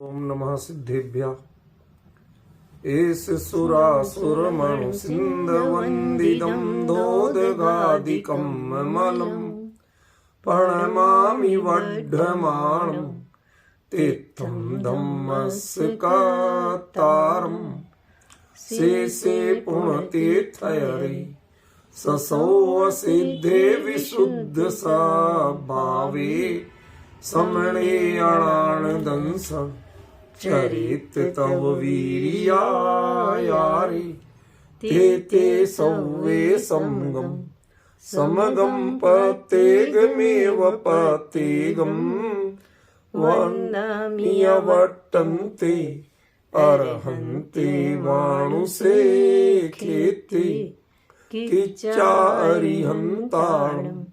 ओम नमः सिद्धेभ्यः। एष सुरासुरमणु सिन्धवन्दितं दोदगादिकं ममलं प्रणमामि वढ्ढमाणं तीर्थं धम्मस्कातारं शेषे पुण्यतीर्थयरे ससौ सिद्धे विशुद्ध सा भावे समणे अणानदंस चरित तव वीर्यायारे ते सौवे समगम समगम पतेगमेव पतेगम वन्नमियवट्टन्ते अर्हन्ते वाणुसे खेते किच्चारिहन्ताणम्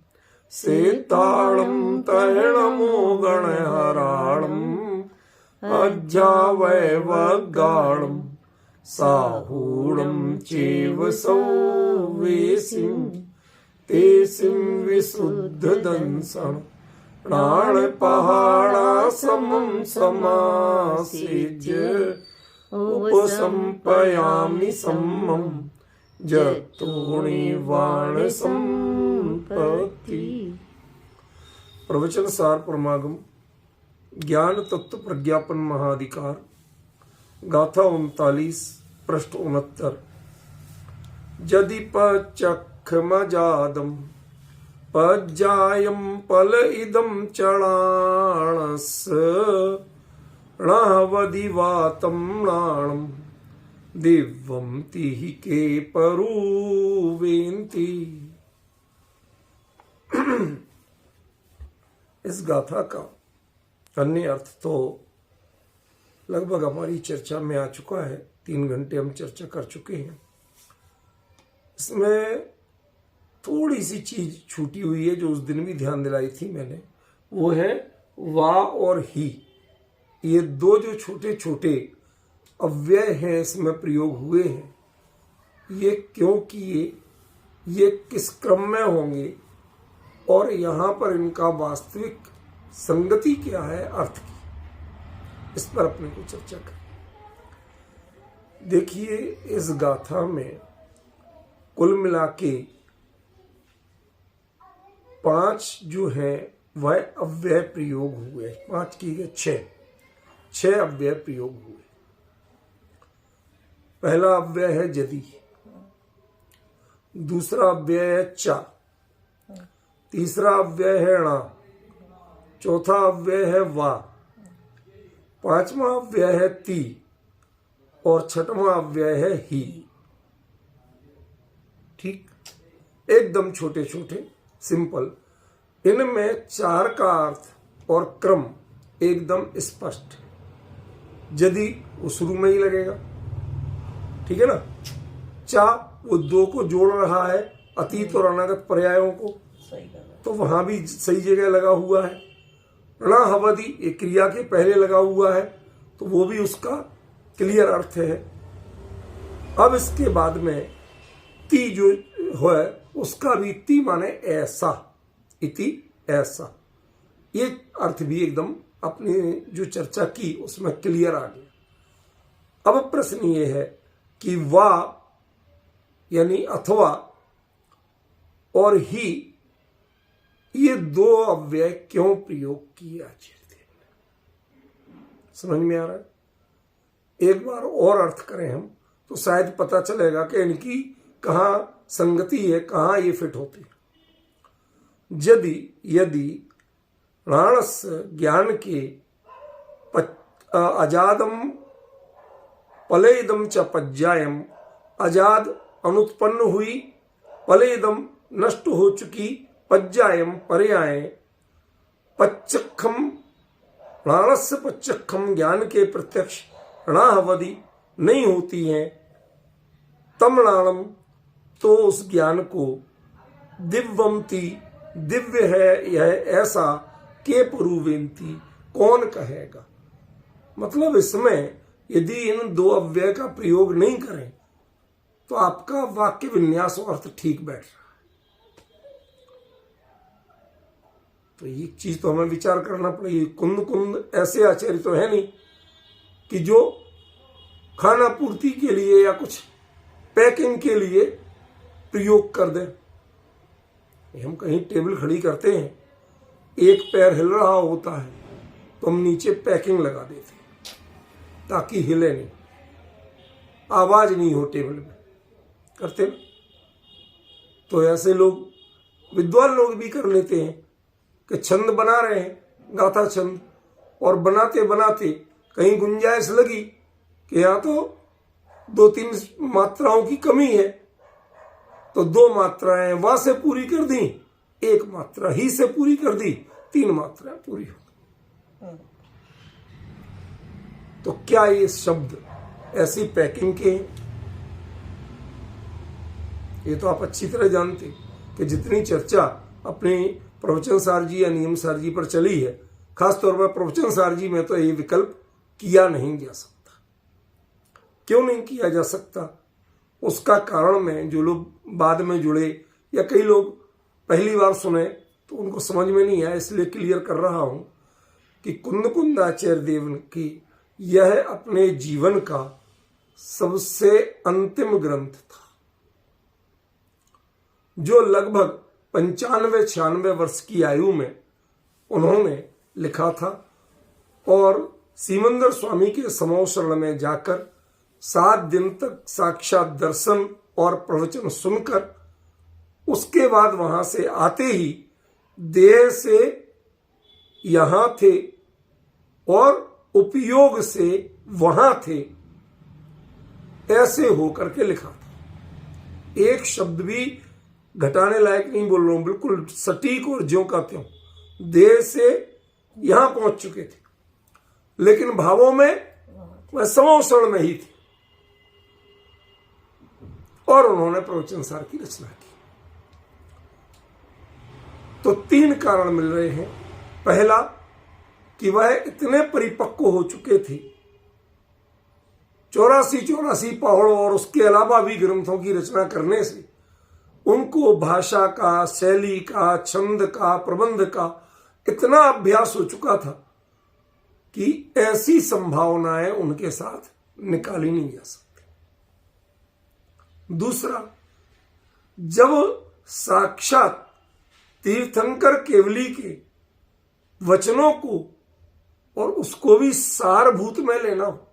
सेताळं तैणमो गणहराणम् अज्जावैवगाळं साहूणं चैव सौवेसिं तेसिं विशुद्धदंसं प्राणपहाडासमं समासेज्य उपसंपयामि सम्मं जतोणिवाण संपत्ति। प्रवचन सार परमागम ज्ञान तत्व प्रज्ञापन महाधिकार गाथा 39 पृष्ठ 69। यदि पचक्षमजादम पज्जायम पल इदम चणाणस णवदिवातं नाणम दिव्यं तिहि के परुवेन्ति। इस गाथा का अन्य अर्थ तो लगभग हमारी चर्चा में आ चुका है। 3 घंटे हम चर्चा कर चुके हैं। इसमें थोड़ी सी चीज छूटी हुई है जो उस दिन भी ध्यान दिलाई थी मैंने, वो है वा और ही। ये दो जो छोटे छोटे अव्यय हैं इसमें प्रयोग हुए हैं, ये क्यों किए, ये किस क्रम में होंगे और यहाँ पर इनका वास्तविक संगति क्या है अर्थ की, इस पर अपने को चर्चा करें। देखिए, इस गाथा में कुल मिला के 5 जो है वह अव्यय प्रयोग हुए। 5 की 6 अव्यय प्रयोग हुए। पहला अव्यय है यदि, दूसरा अव्यय है चा, तीसरा अव्यय है णा, चौथा अव्यय है वा, पांचवा अव्यय है ती और छठवां अव्यय है ही। ठीक, एकदम छोटे छोटे सिंपल। इनमें 4 का अर्थ और क्रम एकदम स्पष्ट। यदि वो शुरू में ही लगेगा, ठीक है ना। चा वो 2 को जोड़ रहा है, अतीत और अनागत पर्यायों को, तो वहां भी सही जगह लगा हुआ है। णा हवदि एक क्रिया के पहले लगा हुआ है, तो वो भी उसका क्लियर अर्थ है। अब इसके बाद में ती जो है उसका भी ती माने ऐसा, इति ऐसा, ये अर्थ भी एकदम अपनी जो चर्चा की उसमें क्लियर आ गया। अब प्रश्न ये है कि वा यानी अथवा और ही, ये 2 अव्यय क्यों प्रयोग किए आचार्य ने, समझ में आ रहा है? एक बार और अर्थ करें हम तो शायद पता चलेगा कि इनकी कहाँ संगति है, कहाँ ये फिट होते हैं। यदि णाणस ज्ञान के अजादम पलेदम च पज्जायम, अजाद अनुत्पन्न हुई, पलेदम नष्ट हो चुकी, पज्जायम पर्याय, पच्चखम णाणस्य पच्चखम ज्ञान के प्रत्यक्ष णाहवधि नहीं होती हैं, तमणाणम तो उस ज्ञान को दिव्यंती दिव्य है यह ऐसा के पुरुवेंती कौन कहेगा। मतलब इसमें यदि इन 2 अव्यय का प्रयोग नहीं करें तो आपका वाक्य विन्यास और अर्थ ठीक बैठ रहा है। तो ये चीज तो हमें विचार करना पड़ेगी। कुंद कुंद ऐसे आचार्य तो है नहीं कि जो खाना पूर्ति के लिए या कुछ पैकिंग के लिए प्रयोग कर दें। हम कहीं टेबल खड़ी करते हैं, एक पैर हिल रहा होता है तो हम नीचे पैकिंग लगा देते हैं ताकि हिले नहीं, आवाज नहीं हो टेबल में, करते ना। तो ऐसे लोग, विद्वान लोग भी कर लेते हैं कि छंद बना रहे हैं, गाथा छंद, और बनाते बनाते कहीं गुंजाइश लगी कि यहाँ तो 2-3 मात्राओं की कमी है, तो 2 मात्राएं वा से पूरी कर दी, 1 मात्रा ही से पूरी कर दी, 3 मात्राएं पूरी हो गई। तो क्या ये शब्द ऐसी पैकिंग के हैं? ये तो आप अच्छी तरह जानते कि जितनी चर्चा अपने प्रवचन सार जी या नियम सार जी पर चली है, खासतौर पर प्रवचन सार जी में तो ये विकल्प किया नहीं जा सकता। क्यों नहीं किया जा सकता? उसका कारण मैं, जो लोग बाद में जुड़े या कई लोग पहली बार सुने तो उनको समझ में नहीं आया, इसलिए क्लियर कर रहा हूं कि कुंद आचार्य देव की यह अपने जीवन का सबसे अंतिम ग्रंथ था, जो लगभग 95-96 वर्ष की आयु में उन्होंने लिखा था, और सीमंदर स्वामी के समूह शरण में जाकर 7 दिन तक साक्षात दर्शन और प्रवचन सुनकर, उसके बाद वहां से आते ही देह से यहां थे और उपयोग से वहां थे, ऐसे होकर के लिखा था। एक शब्द भी घटाने लायक नहीं बोल रहा हूं, बिल्कुल सटीक और ज्यों का त्यों देह से यहां पहुंच चुके थे, लेकिन भावों में वह समोषण में ही थे, और उन्होंने प्रवचन सार की रचना की। तो 3 कारण मिल रहे हैं। पहला कि वह इतने परिपक्व हो चुके थे, 84 पहाड़ों और उसके अलावा भी ग्रंथों की रचना करने से उनको भाषा का, शैली का, छंद का, प्रबंध का इतना अभ्यास हो चुका था कि ऐसी संभावनाएं उनके साथ निकाली नहीं जा सकती। दूसरा, जब साक्षात तीर्थंकर केवली के वचनों को और उसको भी सारभूत में लेना हो,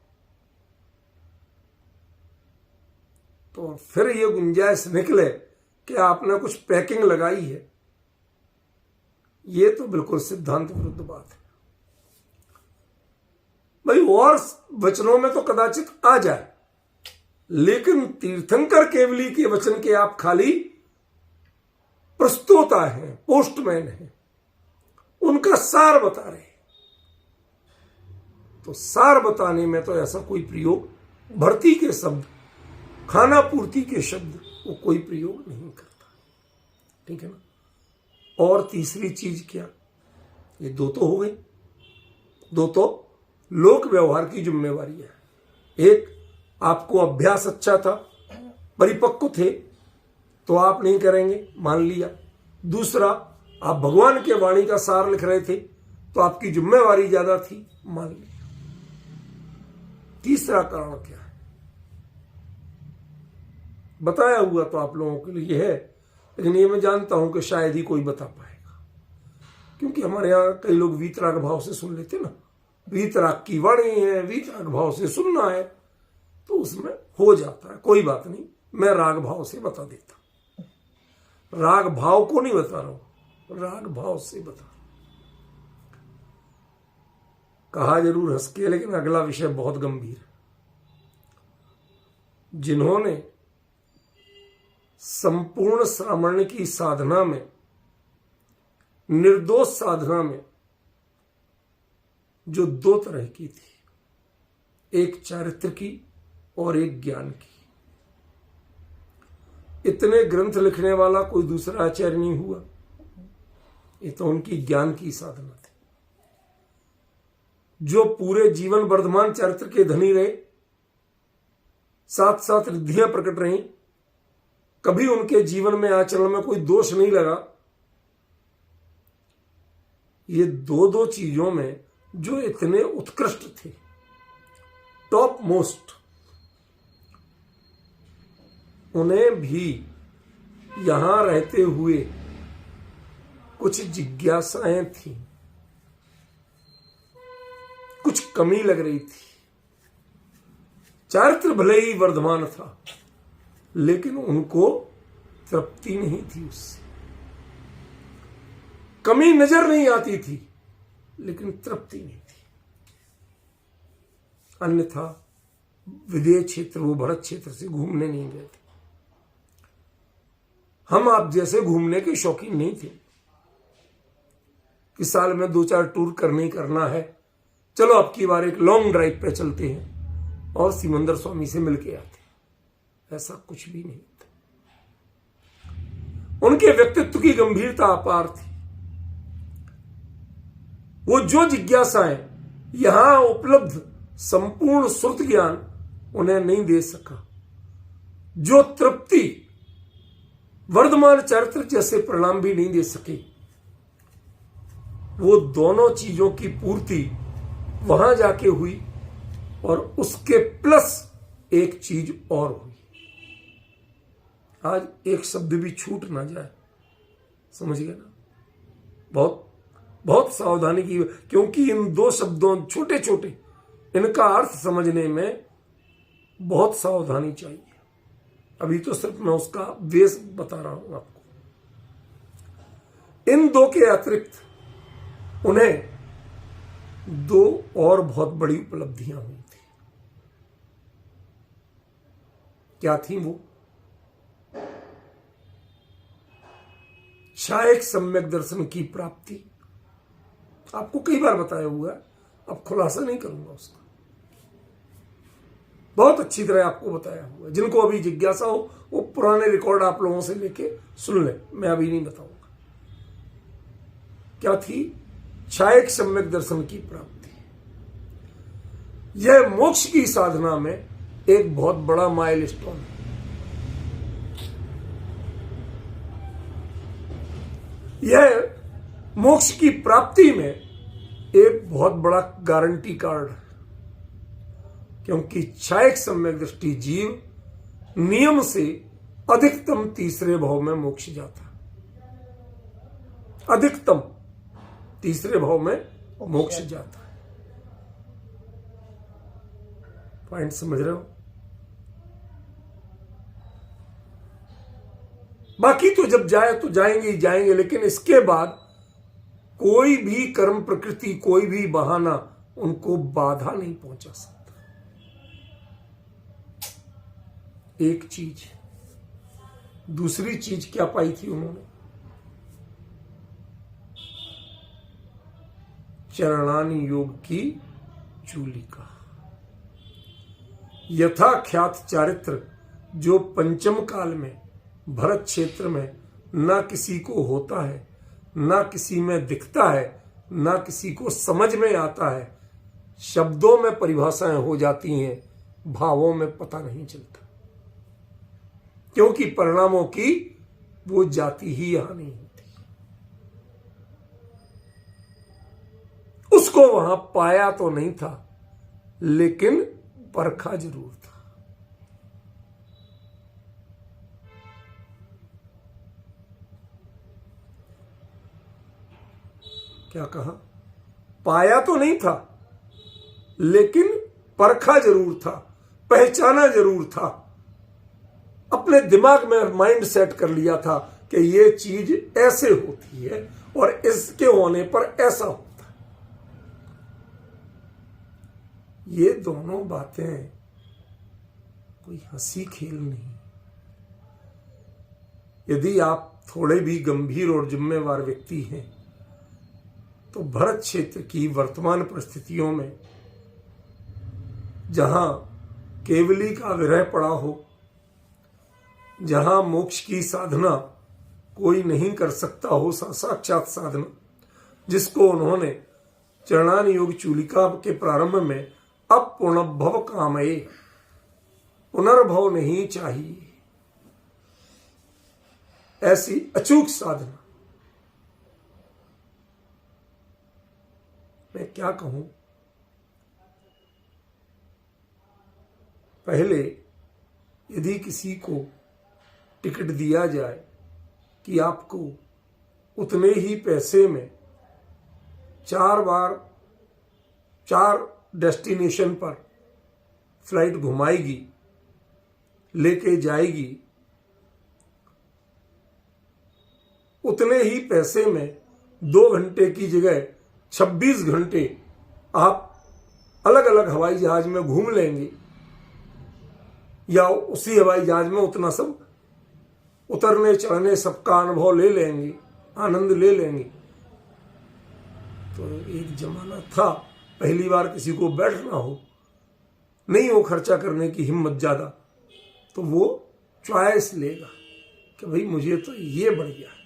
तो फिर ये गुंजाइश निकले कि आपने कुछ पैकिंग लगाई है, ये तो बिल्कुल सिद्धांत विरुद्ध बात है। भाई और वचनों में तो कदाचित आ जाए, लेकिन तीर्थंकर केवली के वचन के आप खाली प्रस्तोता हैं, पोस्टमैन हैं, उनका सार बता रहे हैं। तो सार बताने में तो ऐसा कोई प्रयोग, भर्ती के शब्द, खाना पूर्ति के शब्द, वो कोई प्रयोग नहीं करता। ठीक है ना। और तीसरी चीज क्या, ये 2 तो हो गई, 2 तो लोक व्यवहार की जिम्मेवारी है। एक, आपको अभ्यास अच्छा था, परिपक्व थे, तो आप नहीं करेंगे, मान लिया। दूसरा, आप भगवान के वाणी का सार लिख रहे थे, तो आपकी जिम्मेवारी ज्यादा थी, मान लिया। तीसरा कारण क्या है, बताया हुआ तो आप लोगों के लिए है, लेकिन ये मैं जानता हूं कि शायद ही कोई बता पाएगा, क्योंकि हमारे यहां कई लोग वीतराग भाव से सुन लेते ना, वीतराग की वाणी है, वीतराग भाव से सुनना है, तो उसमें हो जाता है। कोई बात नहीं, मैं राग भाव से बता देता, राग भाव को नहीं बता रहा हूं, राग भाव से बता। कहा जरूर हंस के, लेकिन अगला विषय बहुत गंभीर है। जिन्होंने संपूर्ण श्रावण की साधना में, निर्दोष साधना में, जो 2 तरह की थी, एक चारित्र की और एक ज्ञान की, इतने ग्रंथ लिखने वाला कोई दूसरा आचार्य नहीं हुआ। ये तो उनकी ज्ञान की साधना थी, जो पूरे जीवन वर्धमान चरित्र के धनी रहे, साथ साथ रिद्धियां प्रकट रही, कभी उनके जीवन में, आचरण में कोई दोष नहीं लगा। ये 2 चीजों में जो इतने उत्कृष्ट थे, टॉप मोस्ट, उन्हें भी यहां रहते हुए कुछ जिज्ञासाएं थी, कुछ कमी लग रही थी। चारित्र भले ही वर्धमान था, लेकिन उनको तृप्ति नहीं थी, उससे कमी नजर नहीं आती थी, लेकिन तृप्ति नहीं थी। अन्यथा विदेह क्षेत्र, वो भरत क्षेत्र से घूमने नहीं गए थे। हम आप जैसे घूमने के शौकीन नहीं थे कि साल में 2-4 टूर करना ही करना है, चलो अब की बार एक लॉन्ग ड्राइव पे चलते हैं और सिमंदर स्वामी से मिलके आते हैं। ऐसा कुछ भी नहीं था। उनके व्यक्तित्व की गंभीरता अपार थी। वो जो जिज्ञासाएं यहां उपलब्ध संपूर्ण श्रुत ज्ञान उन्हें नहीं दे सका, जो तृप्ति वर्धमान चरित्र जैसे परिणाम भी नहीं दे सके, वो दोनों चीजों की पूर्ति वहां जाके हुई और उसके प्लस एक चीज और हुई। आज एक शब्द भी छूट ना जाए, समझ गए ना? बहुत बहुत सावधानी की, क्योंकि इन 2 शब्दों छोटे छोटे, इनका अर्थ समझने में बहुत सावधानी चाहिए। अभी तो सिर्फ मैं उसका बेस बता रहा हूं आपको। इन 2 के अतिरिक्त उन्हें 2 और बहुत बड़ी उपलब्धियां हुई थी। क्या थी वो? छायक सम्यक दर्शन की प्राप्ति। आपको कई बार बताया हुआ है, अब खुलासा नहीं करूंगा उसका, बहुत अच्छी तरह आपको बताया हुआ है। जिनको अभी जिज्ञासा हो वो पुराने रिकॉर्ड आप लोगों से लेके सुन ले, मैं अभी नहीं बताऊंगा। क्या थी? छायक सम्यक दर्शन की प्राप्ति। यह मोक्ष की साधना में एक बहुत बड़ा माइलस्टोन है। यह मोक्ष की प्राप्ति में एक बहुत बड़ा गारंटी कार्ड है, क्योंकि छायक सम्यक दृष्टि जीव नियम से अधिकतम तीसरे भाव में मोक्ष जाता है। अधिकतम तीसरे भाव में मोक्ष जाता है। पॉइंट समझ रहे हो? बाकी तो जब जाए तो जाएंगे ही जाएंगे, लेकिन इसके बाद कोई भी कर्म प्रकृति, कोई भी बहाना उनको बाधा नहीं पहुंचा सकता। एक चीज, दूसरी चीज क्या पाई थी उन्होंने? चरणानि योग की चूलिका। यथाख्यात चारित्र जो पंचम काल में भरत क्षेत्र में ना किसी को होता है, ना किसी में दिखता है, ना किसी को समझ में आता है। शब्दों में परिभाषाएं हो जाती हैं, भावों में पता नहीं चलता, क्योंकि परिणामों की वो जाति ही यहां नहीं होती। उसको वहां पाया तो नहीं था, लेकिन परखा जरूर था। क्या कहा? पाया तो नहीं था, लेकिन परखा जरूर था, पहचाना जरूर था। अपने दिमाग में माइंड सेट कर लिया था कि ये चीज ऐसे होती है और इसके होने पर ऐसा होता है। ये दोनों बातें कोई हंसी खेल नहीं। यदि आप थोड़े भी गंभीर और जिम्मेवार व्यक्ति हैं तो भरत क्षेत्र की वर्तमान परिस्थितियों में, जहां केवली का विरह पड़ा हो, जहां मोक्ष की साधना कोई नहीं कर सकता हो, साक्षात साधना जिसको उन्होंने चरणान योग चूलिका के प्रारंभ में अब पुनर्भव कामये, पुनर्भव नहीं चाहिए, ऐसी अचूक साधना। मैं क्या कहूं, पहले यदि किसी को टिकट दिया जाए कि आपको उतने ही पैसे में 4 डेस्टिनेशन पर फ्लाइट घुमाएगी, लेके जाएगी, उतने ही पैसे में 2 घंटे की जगह 26 घंटे आप अलग अलग हवाई जहाज में घूम लेंगे, या उसी हवाई जहाज में उतना सब उतरने चढ़ने सबका अनुभव ले लेंगे, आनंद ले लेंगे। तो एक जमाना था, पहली बार किसी को बैठना हो, नहीं हो खर्चा करने की हिम्मत ज्यादा, तो वो चॉइस लेगा कि भाई मुझे तो ये बढ़िया है।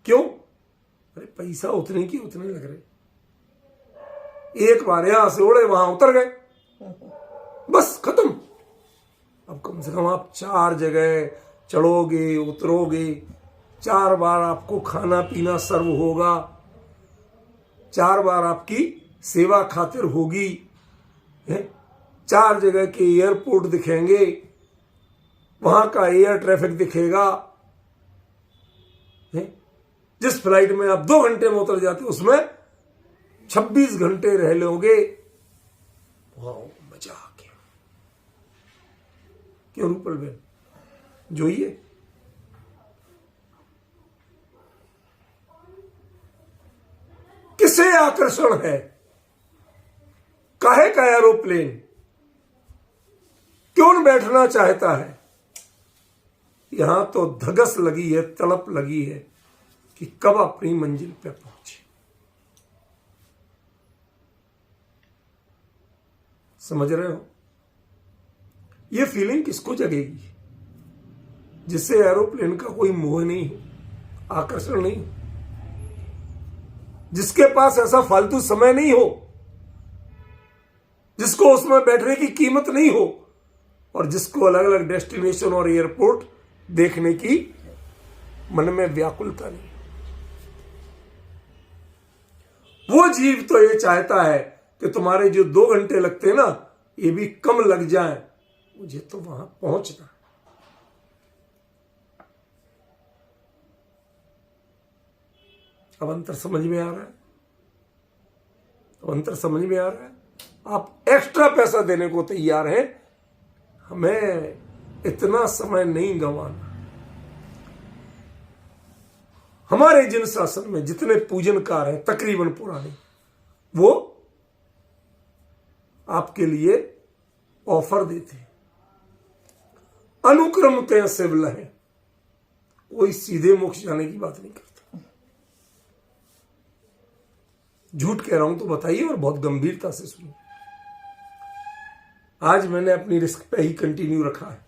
क्यों? अरे पैसा उतने की उतने लग रहे, एक बार यहां से उड़े वहां उतर गए, बस खत्म। अब कम से कम आप 4 जगह चढ़ोगे, उतरोगे, 4 बार आपको खाना पीना सर्व होगा, 4 बार आपकी सेवा खातिर होगी, 4 जगह के एयरपोर्ट दिखेंगे, वहां का एयर ट्रैफिक दिखेगा। जिस फ्लाइट में आप 2 घंटे में उतर जाते उसमें 26 घंटे रह लोगे। वाह, मजा आ गया। क्यों रूपल बहन, जोइए। किसे आकर्षण है? काहे का एरोप्लेन? क्यों बैठना चाहता है? यहां तो धगस लगी है, तड़प लगी है कि कब अपनी मंजिल पे पहुंचे। समझ रहे हो? ये फीलिंग किसको जगेगी? जिससे एरोप्लेन का कोई मोह नहीं हो, आकर्षण नहीं हो, जिसके पास ऐसा फालतू समय नहीं हो, जिसको उसमें बैठने की कीमत नहीं हो, और जिसको अलग अलग डेस्टिनेशन और एयरपोर्ट देखने की मन में व्याकुलता नहीं। वो जीव तो ये चाहता है कि तुम्हारे जो 2 घंटे लगते हैं ना, ये भी कम लग जाएं, मुझे तो वहां पहुंचना। अब अंतर समझ में आ रहा है? अब अंतर समझ में आ रहा है? आप एक्स्ट्रा पैसा देने को तैयार हैं, हमें इतना समय नहीं गंवाना। हमारे जिन शासन में जितने पूजनकार हैं तकरीबन पुराने, वो आपके लिए ऑफर देते हैं, अनुक्रम तय सिविल है, कोई सीधे मोक्ष जाने की बात नहीं करता। झूठ कह रहा हूं तो बताइए, और बहुत गंभीरता से सुनिए। आज मैंने अपनी रिस्क पे ही कंटिन्यू रखा है,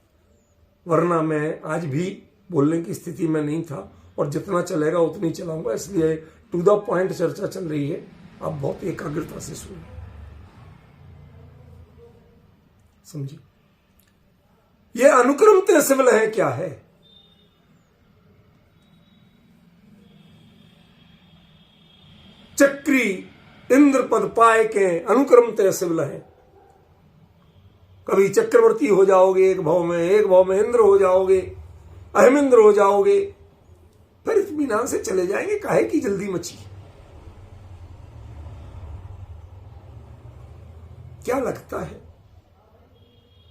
वरना मैं आज भी बोलने की स्थिति में नहीं था, और जितना चलेगा उतनी चलाऊंगा। इसलिए टू द पॉइंट चर्चा चल रही है, आप बहुत एकाग्रता से सुनिए, समझिए। ये अनुक्रम तय सिविल है क्या है? चक्री इंद्र पद पाए के अनुक्रम तय सिविल है। कभी चक्रवर्ती हो जाओगे एक भाव में इंद्र हो जाओगे, अहमिंद्र हो जाओगे, फिर इत्मीनान से चले जाएंगे। काहे की जल्दी मची? क्या लगता है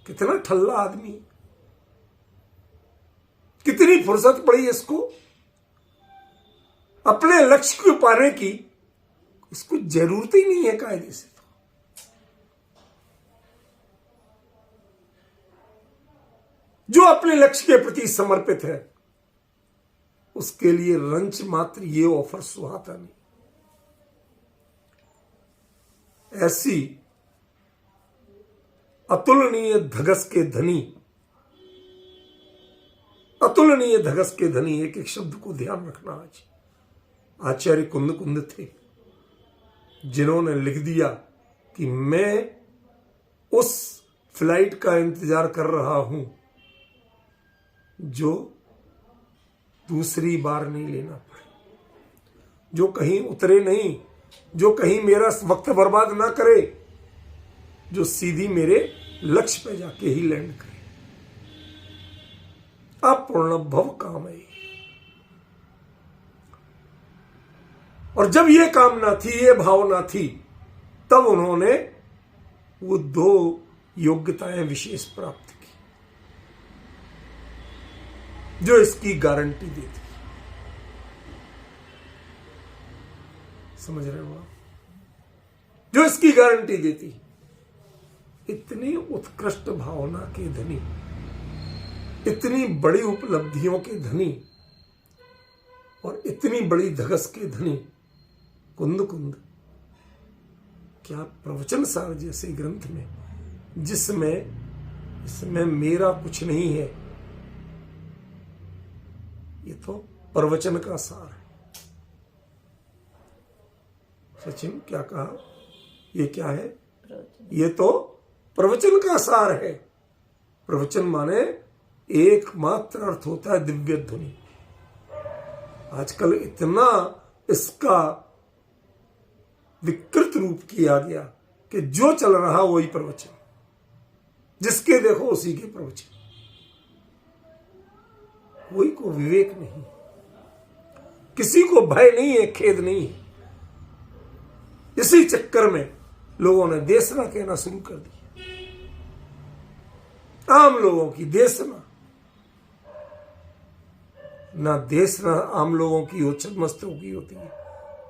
कितना ठल्ला आदमी, कितनी फुर्सत पड़ी इसको अपने लक्ष्य को पाने की। इसको जरूरत ही नहीं है कायदे से। तो जो अपने लक्ष्य के प्रति समर्पित है उसके लिए रंच मात्र ये ऑफर सुहाता नहीं। ऐसी अतुलनीय धगस के धनी, अतुलनीय धगस के धनी, एक एक शब्द को ध्यान रखना। आज आचार्य कुंद थे जिन्होंने लिख दिया कि मैं उस फ्लाइट का इंतजार कर रहा हूं जो दूसरी बार नहीं लेना पड़े, जो कहीं उतरे नहीं, जो कहीं मेरा वक्त बर्बाद ना करे, जो सीधी मेरे लक्ष्य पे जाके ही लैंड करे। अपूर्ण भव काम है। और जब ये कामना थी, ये भावना थी, तब उन्होंने वो 2 योग्यताएं विशेष प्राप्त की जो इसकी गारंटी देती। समझ रहे हो आप? जो इसकी गारंटी देती। इतनी उत्कृष्ट भावना के धनी, इतनी बड़ी उपलब्धियों के धनी और इतनी बड़ी धगस के धनी कुंद कुंद क्या प्रवचन सार जैसे ग्रंथ में, जिसमें इसमें मेरा कुछ नहीं है, ये तो प्रवचन का सार है। सचिन क्या कहा? ये क्या है? ये तो प्रवचन का सार है। प्रवचन माने एकमात्र अर्थ होता है दिव्य ध्वनि। आजकल इतना इसका विकृत रूप किया गया कि जो चल रहा वही प्रवचन, जिसके देखो उसी के प्रवचन। कोई को विवेक नहीं, किसी को भय नहीं है, खेद नहीं है। इसी चक्कर में लोगों ने देशना कहना शुरू कर दिया। आम लोगों की देशना, ना देशना आम लोगों की हो छदमस्तों की होती है,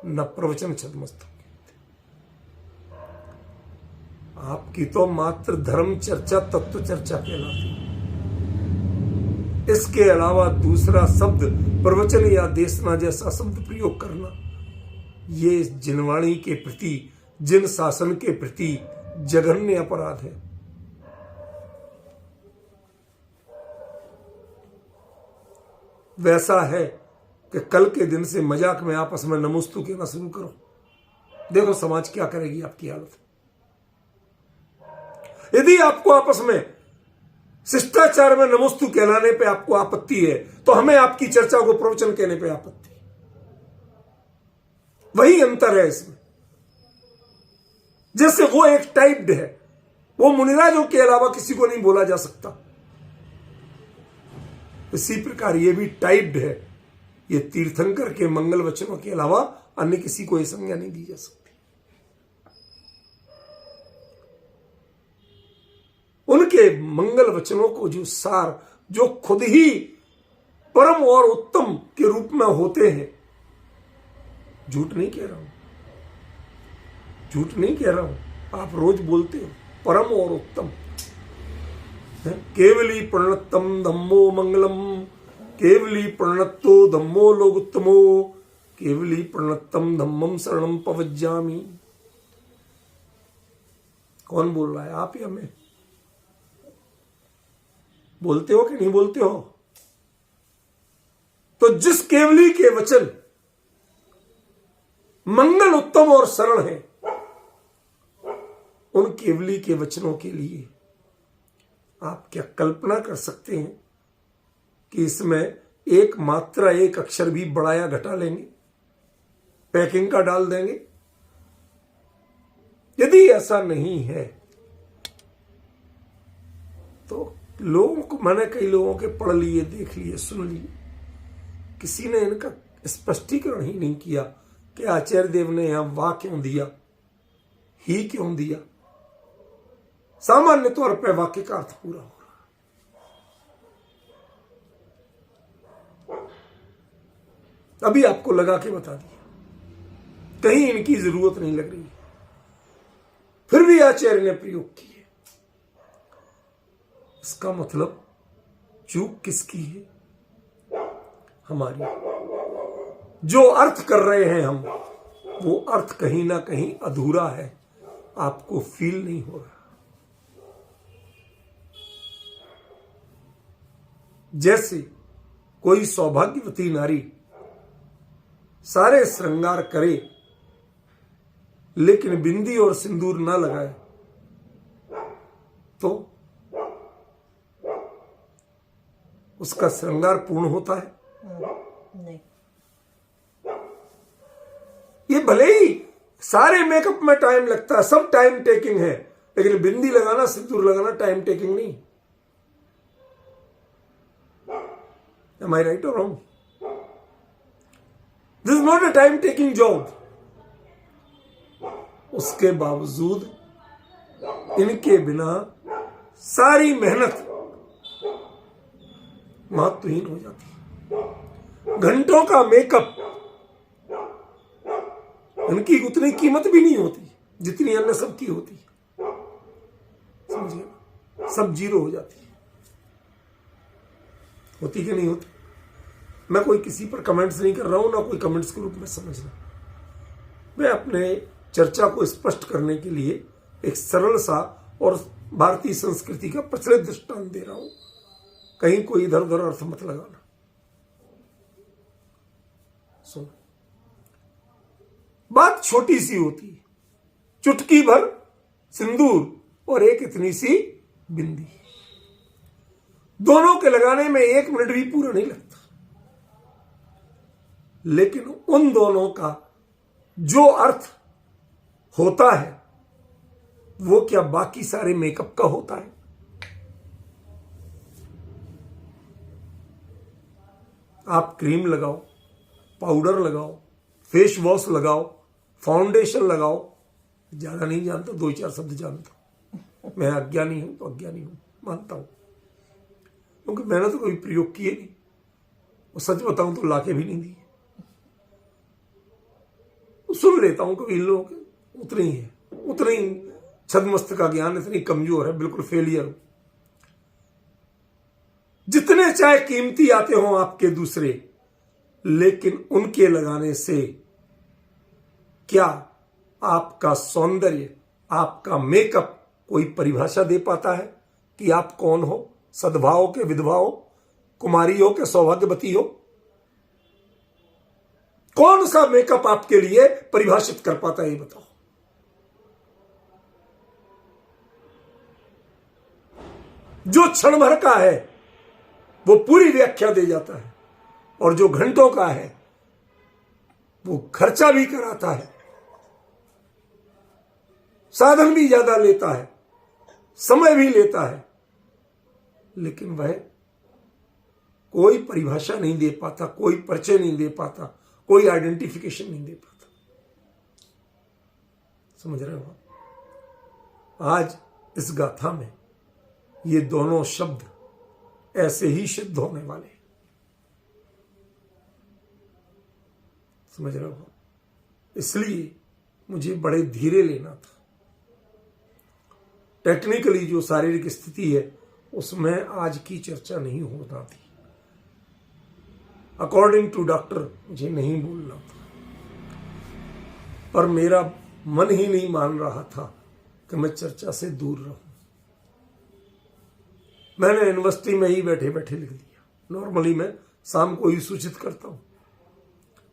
न प्रवचन छदमस्तों की होती है। आपकी तो मात्र धर्म चर्चा, तत्व चर्चा कहलाती है। इसके अलावा दूसरा शब्द प्रवचन या देशना जैसा शब्द प्रयोग करना, ये जिनवाणी के प्रति, जिन शासन के प्रति जघन्य अपराध है। वैसा है कि कल के दिन से मजाक में आपस में नमोस्तु कहना शुरू करो, देखो समाज क्या करेगी आपकी हालत। यदि आपको आपस में शिष्टाचार में नमोस्तु कहलाने पे आपको आपत्ति है, तो हमें आपकी चर्चा को प्रवचन कहने पे आपत्ति। वही अंतर है इसमें। जैसे वो एक टाइप्ड है, वो मुनिराजों के अलावा किसी को नहीं बोला जा सकता, इसी प्रकार ये भी टाइप्ड है। ये तीर्थंकर के मंगल वचनों के अलावा अन्य किसी को यह संज्ञा नहीं दी जा सकती। उनके मंगल वचनों को जो सार, जो खुद ही परम और उत्तम के रूप में होते हैं, झूठ नहीं कह रहा हूं, झूठ नहीं कह रहा हूं, आप रोज बोलते हो परम और उत्तम। केवली प्रणतम धम्मो मंगलम, केवली प्रणतो धम्मो लोकोत्तमो, केवली प्रणतम धम्मम शरणम पवज्जामि। कौन बोल रहा है, आप या मैं? बोलते हो कि नहीं बोलते हो? तो जिस केवली के वचन मंगल उत्तम और सरल है, उन केवली के वचनों के लिए आप क्या कल्पना कर सकते हैं कि इसमें एक मात्रा, एक अक्षर भी बढ़ाया घटा लेंगे, पैकिंग का डाल देंगे? यदि ऐसा नहीं है तो लोगों को, मैंने कई लोगों के पढ़ लिए, देख लिए, सुन लिए, किसी ने इनका स्पष्टीकरण ही नहीं किया कि आचार्य देव ने यहां वाह क्यों दिया, ही क्यों दिया। सामान्य तौर पर वाक्य का अर्थ पूरा हो रहा। अभी आपको लगा के बता दिया, कहीं इनकी जरूरत नहीं लग रही, फिर भी आचार्य ने प्रयोग किए। इसका मतलब चूक किसकी है? हमारी। जो अर्थ कर रहे हैं हम, वो अर्थ कहीं ना कहीं अधूरा है, आपको फील नहीं हो रहा। जैसे कोई सौभाग्यवती नारी सारे श्रृंगार करे लेकिन बिंदी और सिंदूर ना लगाए, तो उसका श्रृंगार पूर्ण होता है? नहीं। ये भले ही सारे मेकअप में टाइम लगता है, सब टाइम टेकिंग है, लेकिन बिंदी लगाना, सिंदूर लगाना टाइम टेकिंग नहीं। Am I right or wrong? This is not a time taking job. उसके बावजूद इनके बिना सारी मेहनत महत्वहीन हो जाती है। घंटों का मेकअप, इनकी उतनी कीमत भी नहीं होती जितनी अन्य सबकी होती है। समझिए, सब जीरो हो जाती है। होती कि नहीं होती? मैं कोई किसी पर कमेंट्स नहीं कर रहा हूं, ना कोई कमेंट्स के रूप में समझना। मैं अपने चर्चा को स्पष्ट करने के लिए एक सरल सा और भारतीय संस्कृति का प्रचलित दृष्टांत दे रहा हूं। कहीं कोई इधर उधर अर्थ मत लगाना। सुनो, बात छोटी सी होती है, चुटकी भर सिंदूर और एक इतनी सी बिंदी, दोनों के लगाने में 1 मिनट भी पूरा नहीं लगता। लेकिन उन दोनों का जो अर्थ होता है वो क्या बाकी सारे मेकअप का होता है? आप क्रीम लगाओ, पाउडर लगाओ, फेस वॉश लगाओ, फाउंडेशन लगाओ, ज्यादा नहीं जानता, 2-4 शब्द जानता हूं। मैं अज्ञानी हूं तो अज्ञानी हूं, मानता हूं, क्योंकि मैंने तो कभी प्रयोग किए नहीं, और सच बताऊं तो लाके भी नहीं दिए। सुन लेता हूं कभी इन लोगों के, उतनी छद्मस्त का ज्ञान इतनी कमजोर है, बिल्कुल फेलियर हूं। जितने चाहे कीमती आते हों आपके दूसरे, लेकिन उनके लगाने से क्या आपका सौंदर्य, आपका मेकअप कोई परिभाषा दे पाता है कि आप कौन हो? सद्भाव के विधवा हो, कुमारी हो, के सौभाग्यवती हो? कौन सा मेकअप आपके लिए परिभाषित कर पाता है, ये बताओ। जो क्षण भर का है वो पूरी व्याख्या दे जाता है, और जो घंटों का है वो खर्चा भी कराता है, साधन भी ज्यादा लेता है, समय भी लेता है, लेकिन वह कोई परिभाषा नहीं दे पाता, कोई परिचय नहीं दे पाता, कोई आइडेंटिफिकेशन नहीं दे पाता। समझ रहे हो? आज इस गाथा में ये दोनों शब्द ऐसे ही सिद्ध होने वाले। समझ रहे हो? इसलिए मुझे बड़े धीरे लेना था। टेक्निकली जो शारीरिक स्थिति है उसमें आज की चर्चा नहीं होना थी। अकॉर्डिंग टू डॉक्टर मुझे नहीं बोलना था, पर मेरा मन ही नहीं मान रहा था कि मैं चर्चा से दूर रहूं। मैंने यूनिवर्सिटी में ही बैठे बैठे लिख दिया। नॉर्मली मैं शाम को ही सूचित करता हूं।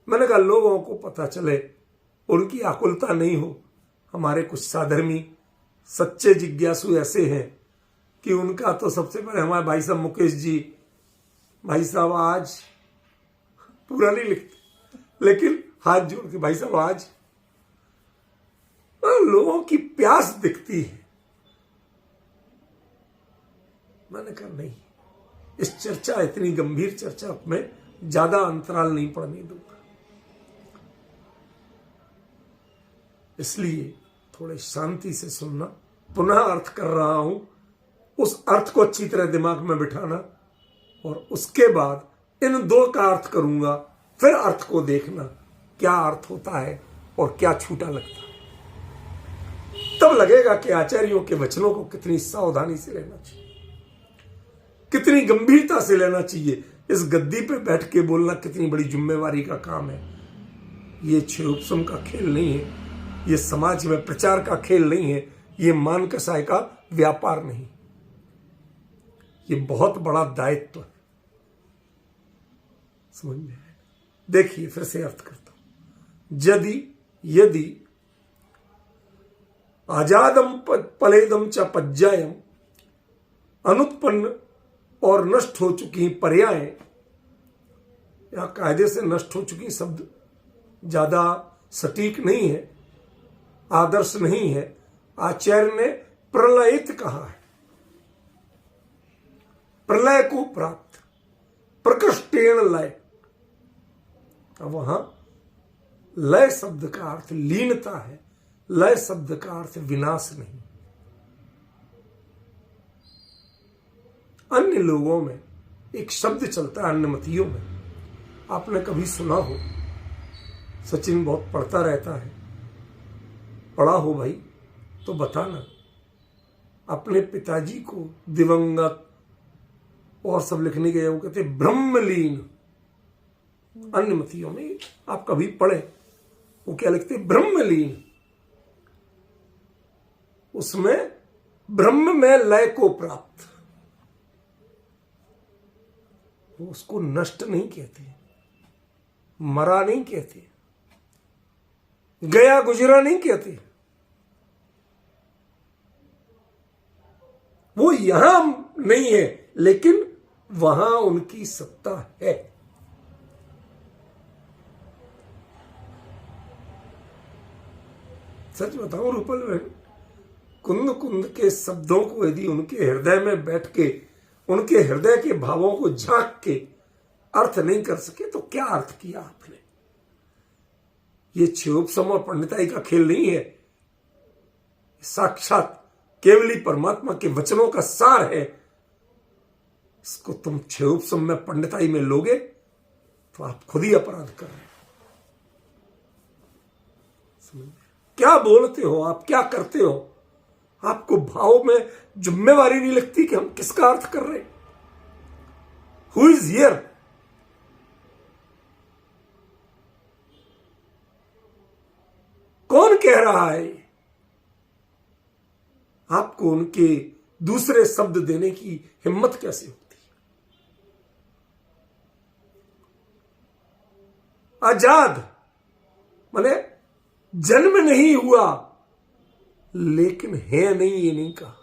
मैंने कहा लोगों को पता चले, उनकी आकुलता नहीं हो। हमारे कुछ साधर्मी सच्चे जिज्ञासु ऐसे हैं कि उनका तो सबसे पहले हमारे भाई साहब मुकेश जी, भाई साहब आज पूरा नहीं लिखते, लेकिन हाथ जोड़ के भाई साहब आज, लोगों की प्यास दिखती है। मैंने कहा नहीं, इस चर्चा, इतनी गंभीर चर्चा में ज्यादा अंतराल नहीं पड़ने दूंगा। इसलिए थोड़े शांति से सुनना। पुनः अर्थ कर रहा हूं, उस अर्थ को अच्छी तरह दिमाग में बिठाना, और उसके बाद इन दो का अर्थ करूंगा, फिर अर्थ को देखना क्या अर्थ होता है और क्या छूटा लगता है। तब लगेगा कि आचार्यों के वचनों को कितनी सावधानी से लेना चाहिए, कितनी गंभीरता से लेना चाहिए। इस गद्दी पे बैठ के बोलना कितनी बड़ी जिम्मेवारी का काम है। ये क्षयोपशम का खेल नहीं है, ये समाज में प्रचार का खेल नहीं है, ये मान कसाय का व्यापार नहीं, ये बहुत बड़ा दायित्व है। समझ में आया? देखिए फिर से अर्थ करता हूं। यदि आजादम पलेदम च पज्जायम, अनुत्पन्न और नष्ट हो चुकी पर्याय, या कायदे से नष्ट हो चुकी शब्द ज्यादा सटीक नहीं है, आदर्श नहीं है। आचार्य ने प्रलयित कहा है, प्रलय को प्राप्त, प्रकृष्टेण लय। अब वहां लय शब्द का अर्थ लीनता है, लय शब्द का अर्थ विनाश नहीं। अन्य लोगों में एक शब्द चलता है, अन्यमतियों में, आपने कभी सुना हो, सचिन बहुत पढ़ता रहता है, पढ़ा हो भाई तो बताना, अपने पिताजी को दिवंगत और सब लिखने के वो कहते ब्रह्मलीन। अन्यमतियों में आप कभी पढ़े, वो क्या लिखते, ब्रह्मलीन। उसमें ब्रह्म में लय को प्राप्त, वो उसको नष्ट नहीं कहते, मरा नहीं कहते, गया गुजरा नहीं कहते, वो यहां नहीं है लेकिन वहां उनकी सत्ता है। सच बताऊं रूपल बहन, कुंद कुंद के शब्दों को यदि उनके हृदय में बैठ के उनके हृदय के भावों को झांक के अर्थ नहीं कर सके तो क्या अर्थ किया आपने। ये क्षयोपशम और पंडिताई का खेल नहीं है, साक्षात केवली परमात्मा के वचनों का सार है। इसको तुम क्षयोपशम में पंडिताई में लोगे तो आप खुद ही अपराध कर रहे हो। क्या बोलते हो आप, क्या करते हो, आपको भाव में जिम्मेवारी नहीं लगती कि हम किसका अर्थ कर रहे हैं। हु इज हियर, कौन कह रहा है, आपको उनके दूसरे शब्द देने की हिम्मत कैसे होती है। आजाद माने जन्म नहीं हुआ लेकिन है नहीं, ये नहीं कहा।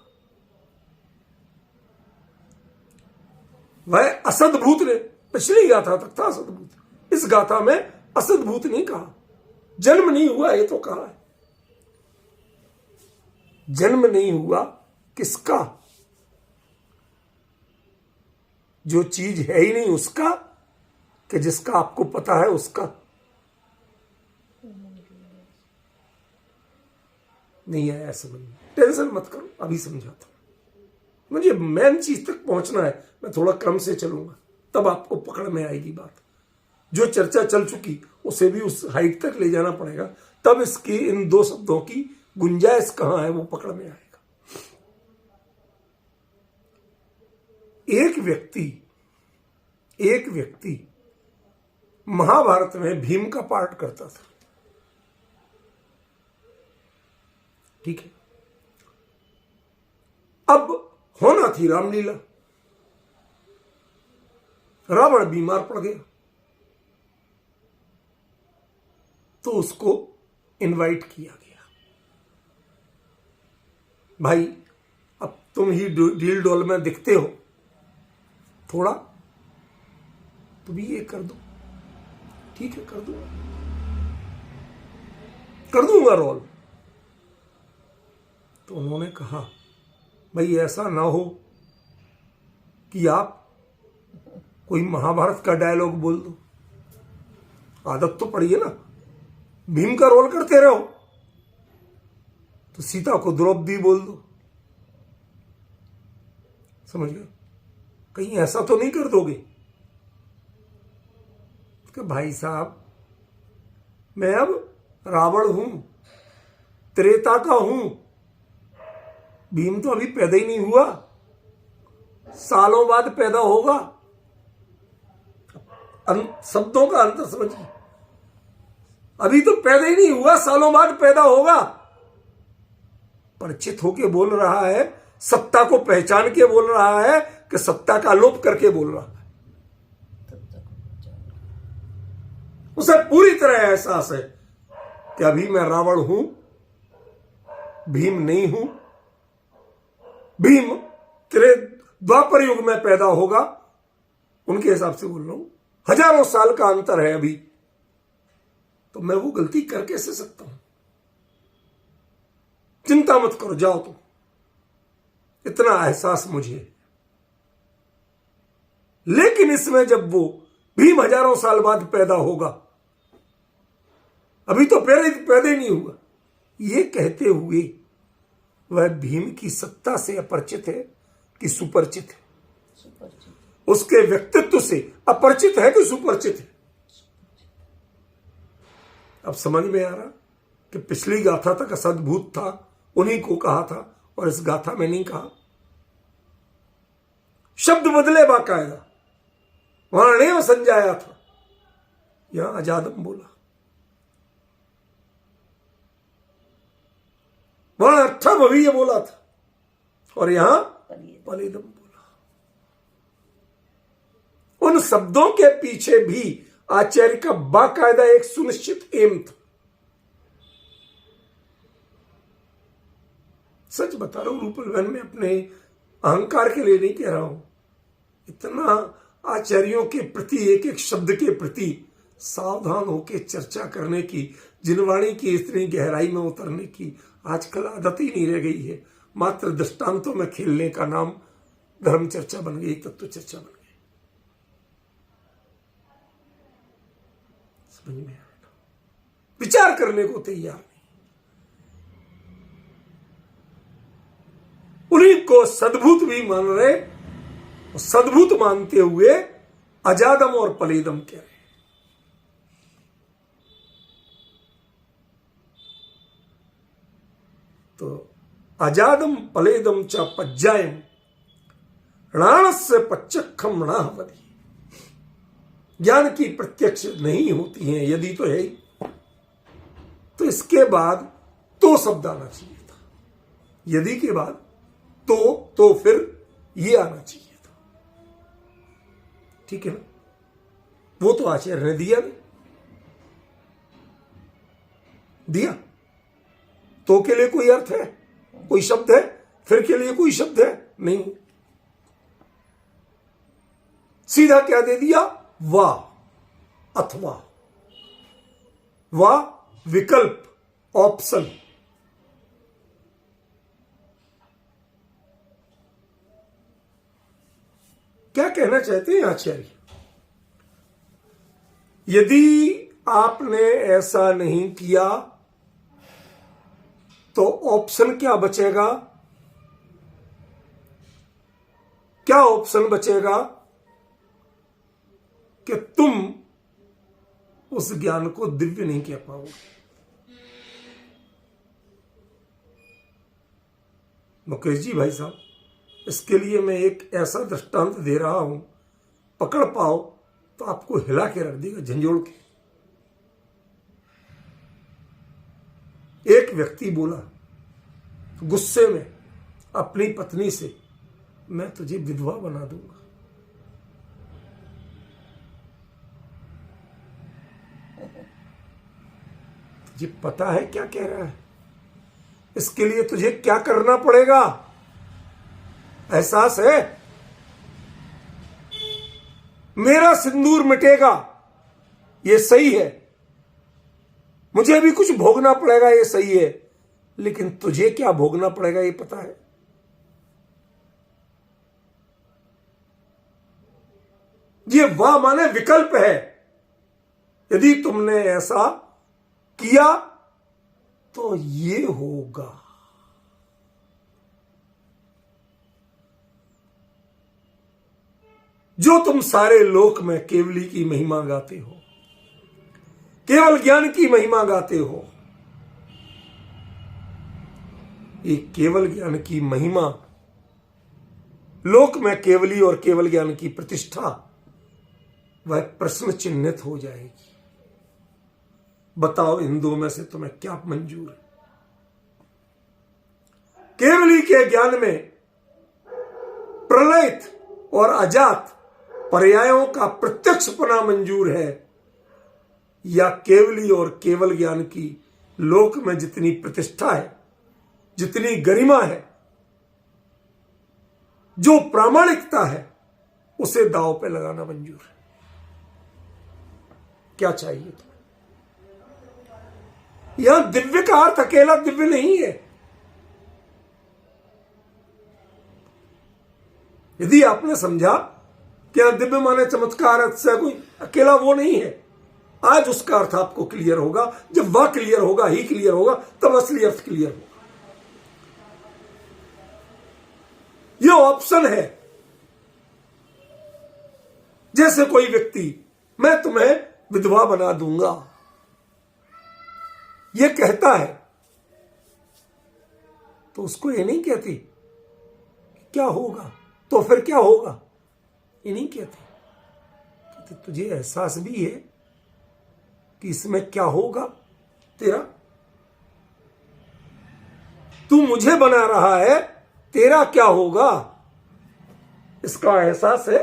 वह असद्भूत ने, पिछली गाथा तक था असद्भूत, इस गाथा में असद्भूत नहीं कहा। जन्म नहीं हुआ ये तो कहा है। जन्म नहीं हुआ किसका, जो चीज है ही नहीं उसका, कि जिसका आपको पता है उसका। नहीं आया समझ में, टेंशन मत करो, अभी समझाता हूं। मुझे मेन चीज तक पहुंचना है, मैं थोड़ा क्रम से चलूंगा तब आपको पकड़ में आएगी बात। जो चर्चा चल चुकी उसे भी उस हाइट तक ले जाना पड़ेगा, तब इसकी इन दो शब्दों की गुंजाइश कहां है वो पकड़ में आएगा। एक व्यक्ति महाभारत में भीम का पार्ट करता था, ठीक है। अब होना थी रामलीला, रावण बीमार पड़ गया तो उसको इनवाइट किया गया, भाई अब तुम ही डील डोल में दिखते हो, थोड़ा तुम ये कर दो। ठीक है, कर दूंगा रोल। तो उन्होंने कहा भाई ऐसा ना हो कि आप कोई महाभारत का डायलॉग बोल दो, आदत तो पड़ी है ना, भीम का रोल करते रहो तो सीता को द्रौपदी बोल दो, समझ गए। कहीं ऐसा तो नहीं कर दोगे कि भाई साहब मैं अब रावण हूं, त्रेता का हूं, भीम तो अभी पैदा ही नहीं हुआ, सालों बाद पैदा होगा। शब्दों का अंतर समझिए, अभी तो पैदा ही नहीं हुआ, सालों बाद पैदा होगा। परिचित होके बोल रहा है, सत्ता को पहचान के बोल रहा है कि सत्ता का लोप करके बोल रहा है। उसे पूरी तरह एहसास है कि अभी मैं रावण हूं, भीम नहीं हूं। भीम तेरे द्वापर युग में पैदा होगा, उनके हिसाब से बोल रहा हूं, हजारों साल का अंतर है अभी, तो मैं वो गलती कर कैसे सकता हूं। चिंता मत करो, जाओ तुम, इतना एहसास मुझे। लेकिन इसमें जब वो भीम हजारों साल बाद पैदा होगा, अभी तो पैदा ही नहीं हुआ, ये कहते हुए वह भीम की सत्ता से अपरिचित है कि सुपरिचित है? उसके व्यक्तित्व से अपरिचित है कि सुपरिचित है? अब समझ में आ रहा कि पिछली गाथा तक असद्भूत था, उन्हीं को कहा था, और इस गाथा में नहीं कहा। शब्द बदले बाकायदा, वहां नेव संजाया था, यहां अजादम बोला, वहां अट्ठा भवीय बोला था, और यहां पलेदम बोला। उन शब्दों के पीछे भी आचार्य का बाकायदा एक सुनिश्चित एम था। सच बता रहा हूं रूपल में अपने अहंकार के लिए नहीं कह रहा हूं, इतना आचार्यों के प्रति, एक एक शब्द के प्रति सावधान होकर चर्चा करने की, जिनवाणी की इतनी गहराई में उतरने की आजकल आदत ही नहीं रह गई है। मात्र दृष्टांतों में खेलने का नाम धर्म चर्चा बन गई, तत्व चर्चा बन गई। समझ में आया? विचार करने को तैयार नहीं। उन्हीं को सद्भूत भी मान रहे, सद्भूत मानते हुए अजादम और पलेदम कह रहे। तो अजादम पलेदम च पज्जायम णाणस्य पच्चखम णाहवधि। ज्ञान की प्रत्यक्ष नहीं होती है, यदि तो है ही, तो इसके बाद तो शब्द आना चाहिए था। यदि के बाद तो फिर ये आना चाहिए था। ठीक है ना? वो तो आचार्य ने दिया नहीं, दिया। तो के लिए कोई अर्थ है, कोई शब्द है, फिर के लिए कोई शब्द है नहीं, सीधा क्या दे दिया? वा अथवा, वा विकल्प, ऑप्शन। क्या कहना चाहते हैं आचार्य? यदि आपने ऐसा नहीं किया तो ऑप्शन क्या बचेगा? क्या ऑप्शन बचेगा? कि तुम उस ज्ञान को दिव्य नहीं कह पाओगे। मुकेश जी भाई साहब, इसके लिए मैं एक ऐसा दृष्टांत दे रहा हूं, पकड़ पाओ तो आपको हिला के रख देगा, झंझोड़ के। एक व्यक्ति बोला गुस्से में अपनी पत्नी से, मैं तुझे विधवा बना दूंगा। तुझे पता है क्या कह रहा है? इसके लिए तुझे क्या करना पड़ेगा? एहसास है? मेरा सिंदूर मिटेगा, ये सही है, मुझे भी कुछ भोगना पड़ेगा, ये सही है, लेकिन तुझे क्या भोगना पड़ेगा ये पता है? ये वाह माने विकल्प है। यदि तुमने ऐसा किया तो ये होगा। जो तुम सारे लोक में केवली की महिमा गाते हो, केवल ज्ञान की महिमा गाते हो, ये केवल ज्ञान की महिमा, लोक में केवली और केवल ज्ञान की प्रतिष्ठा, वह प्रश्न चिन्हित हो जाएगी। बताओ इन दो में से तुम्हें क्या मंजूर है? केवली के ज्ञान में प्रलयित और अजात पर्यायों का प्रत्यक्षपना मंजूर है, या केवली और केवल ज्ञान की लोक में जितनी प्रतिष्ठा है, जितनी गरिमा है, जो प्रामाणिकता है, उसे दांव पे लगाना मंजूर है? क्या चाहिए तुम्हें? यहां दिव्य का अर्थ अकेला दिव्य नहीं है। यदि आपने समझा कि यहाँ दिव्य माने चमत्कार अर्थ से कोई अकेला वो नहीं है, आज उसका अर्थ आपको क्लियर होगा। जब वह क्लियर होगा, ही क्लियर होगा, तब असली अर्थ क्लियर होगा। यह ऑप्शन है। जैसे कोई व्यक्ति मैं तुम्हें विधवा बना दूंगा यह कहता है, तो उसको ये नहीं कहती क्या होगा, तो फिर क्या होगा, ये नहीं कहती। तुझे एहसास भी है कि इसमें क्या होगा तेरा, तू मुझे बना रहा है, तेरा क्या होगा इसका एहसास है।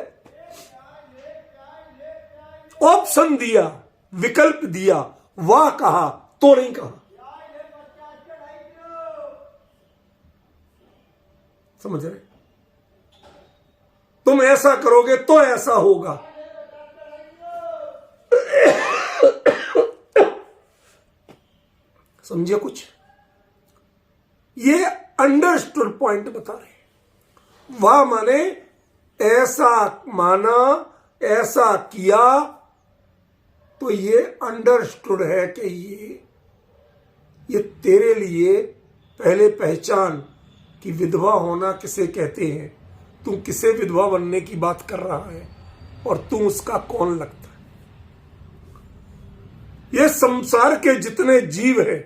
ऑप्शन दिया, विकल्प दिया, वाह कहा तो नहीं कहा। समझ रहे? तुम ऐसा करोगे तो ऐसा होगा। समझे कुछ? ये अंडरस्टूड पॉइंट बता रहे। वाह माने ऐसा माना, ऐसा किया, तो ये अंडरस्टूड है कि ये तेरे लिए पहले पहचान कि विधवा होना किसे कहते हैं, तू किसे विधवा बनने की बात कर रहा है और तू उसका कौन लगता है। ये संसार के जितने जीव हैं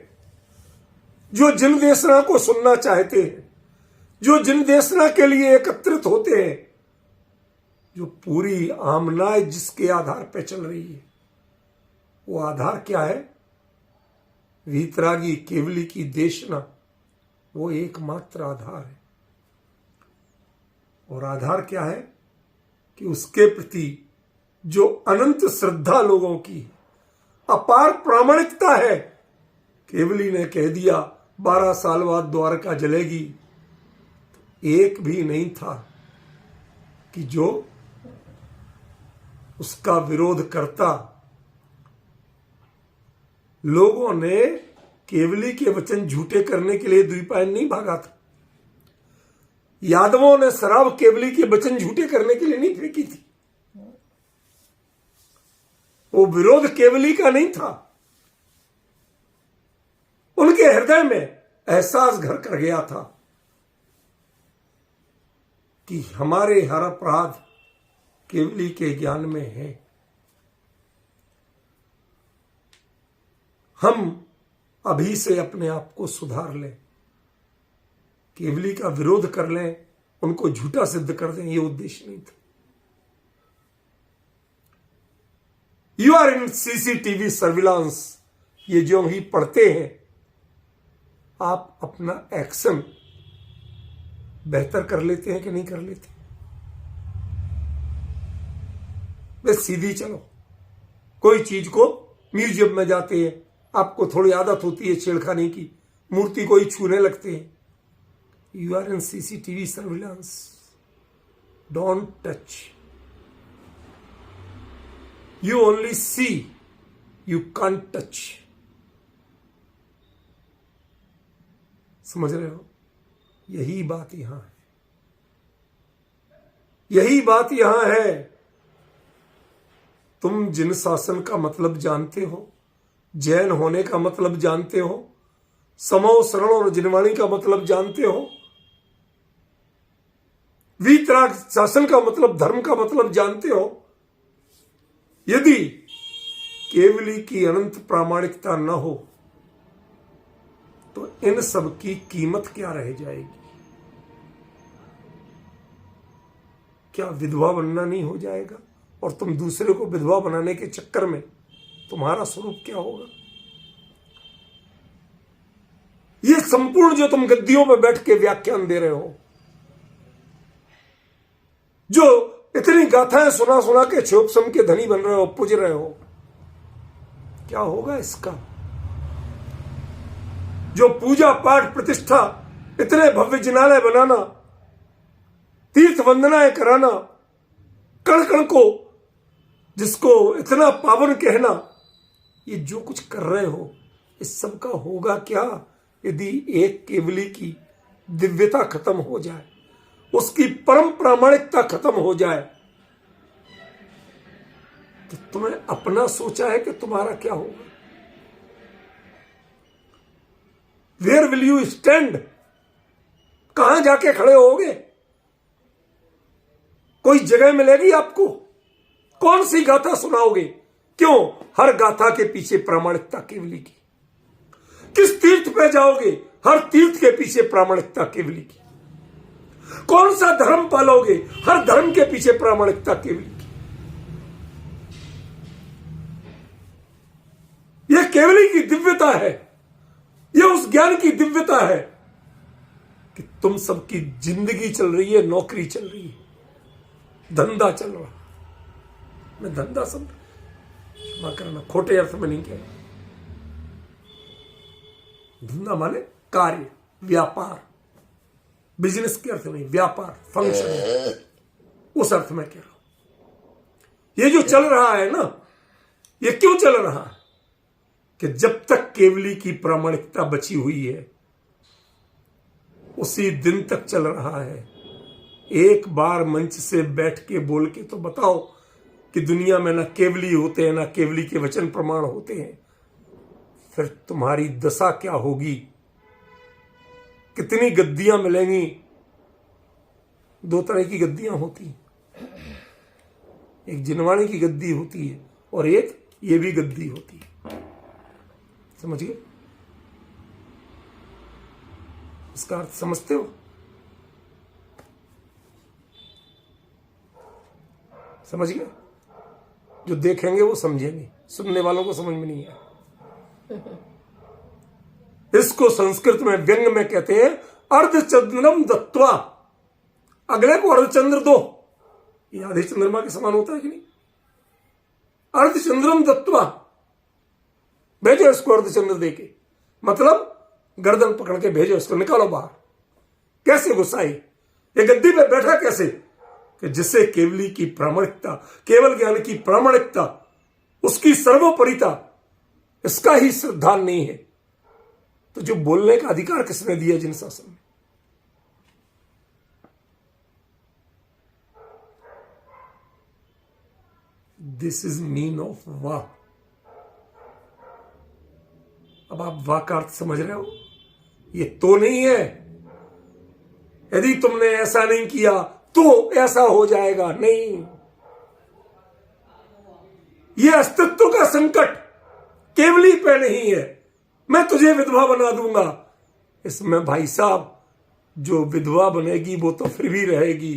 जो जिन देशना को सुनना चाहते हैं, जो जिन देशना के लिए एकत्रित होते हैं, जो पूरी आमनाय जिसके आधार पर चल रही है, वो आधार क्या है? वीतरागी केवली की देशना, वो एकमात्र आधार है। और आधार क्या है कि उसके प्रति जो अनंत श्रद्धा लोगों की, अपार प्रामाणिकता है। केवली ने कह दिया 12 साल बाद द्वारका जलेगी, तो एक भी नहीं था कि जो उसका विरोध करता। लोगों ने केवली के वचन झूठे करने के लिए द्वीपायन नहीं भागा था। यादवों ने शराब केवली के वचन झूठे करने के लिए नहीं फेंकी थी। वो विरोध केवली का नहीं था, उनके हृदय में एहसास घर कर गया था कि हमारे हर अपराध केवली के ज्ञान में है। हम अभी से अपने आप को सुधार लें, केवली का विरोध कर लें, उनको झूठा सिद्ध कर दें, ये उद्देश्य नहीं था। You are in CCTV surveillance, ये जो ही पढ़ते हैं, आप अपना एक्शन बेहतर कर लेते हैं कि नहीं कर लेते? बस सीधी चलो। कोई चीज को म्यूजियम में जाते हैं, आपको थोड़ी आदत होती है छेड़खानी की, मूर्ति को ही छूने लगते हैं। You are in CCTV surveillance, don't touch. You only see, you can't touch. समझ रहे हो? यही बात यहां है, यही बात यहां है। तुम जिन शासन का मतलब जानते हो, जैन होने का मतलब जानते हो, समो शरण और जिनवाणी का मतलब जानते हो, वीतराग शासन का मतलब, धर्म का मतलब जानते हो। यदि केवली की अनंत प्रामाणिकता न हो तो इन सब की कीमत क्या रह जाएगी? क्या विधवा बनना नहीं हो जाएगा? और तुम दूसरे को विधवा बनाने के चक्कर में तुम्हारा स्वरूप क्या होगा? ये संपूर्ण जो तुम गद्दियों में बैठ के व्याख्यान दे रहे हो, जो इतनी गाथाएं सुना सुना के क्षोभसम के धनी बन रहे हो, पूज रहे हो, क्या होगा इसका? जो पूजा पाठ प्रतिष्ठा, इतने भव्य जिनालय बनाना, तीर्थ वंदनाएं कराना, कण कण को जिसको इतना पावन कहना, ये जो कुछ कर रहे हो, इस सब का होगा क्या यदि एक केवली की दिव्यता खत्म हो जाए? उसकी परम प्रामाणिकता खत्म हो जाए, तो तुम्हें अपना सोचा है कि तुम्हारा क्या होगा? Where will you stand? कहां जाके खड़े होगे? कोई जगह मिलेगी आपको? कौन सी गाथा सुनाओगे? क्यों? हर गाथा के पीछे प्रामाणिकता केवली की। किस तीर्थ पे जाओगे? हर तीर्थ के पीछे प्रामाणिकता केवली की। कौन सा धर्म पालोगे? हर धर्म के पीछे प्रामाणिकता केवली की। यह केवली की दिव्यता है, यह उस ज्ञान की दिव्यता है कि तुम सबकी जिंदगी चल रही है, नौकरी चल रही है, धंधा चल रहा। मैं धंधा सब क्षमा करना, खोटे अर्थ में नहीं कह रहा। धंधा माने कार्य, व्यापार, बिजनेस के अर्थ में, व्यापार, फंक्शन, उस अर्थ में कह रहा हूं। ये जो चल रहा है ना, ये क्यों चल रहा है? कि जब तक केवली की प्रामाणिकता बची हुई है, उसी दिन तक चल रहा है। एक बार मंच से बैठ के बोल के तो बताओ कि दुनिया में ना केवली होते हैं, ना केवली के वचन प्रमाण होते हैं, फिर तुम्हारी दशा क्या होगी? कितनी गद्दियां मिलेंगी? दो तरह की गद्दियां होती हैं, एक जिनवाणी की गद्दी होती है और एक ये भी गद्दी होती है। समझ गए? इसका अर्थ समझते हो? समझ गए? जो देखेंगे वो समझेंगे, सुनने वालों को समझ में नहीं आया। इसको संस्कृत में व्यंग में कहते हैं अर्धचंद्रम दत्वा। अगले को अर्धचंद्र दो, ये आधे चंद्रमा के समान होता है कि नहीं? अर्धचंद्रम दत्वा, भेजो इसको अर्धचंद्र देके, मतलब गर्दन पकड़ के भेजो इसको, निकालो बाहर। कैसे घुसाई? ये गद्दी पे बैठा कैसे? कि जिससे केवली की प्रामाणिकता, केवल ज्ञान की प्रामाणिकता, उसकी सर्वोपरिता, इसका ही श्रद्धान नहीं है, तो जो बोलने का अधिकार किसने दिया जिन शासन में? दिस इज मीन ऑफ वाह। अब आप वाह का अर्थ समझ रहे हो? ये तो नहीं है, यदि तुमने ऐसा नहीं किया तो ऐसा हो जाएगा, नहीं। ये अस्तित्व का संकट केवली पे नहीं है, मैं तुझे विधवा बना दूंगा। इसमें भाई साहब, जो विधवा बनेगी वो तो फिर भी रहेगी,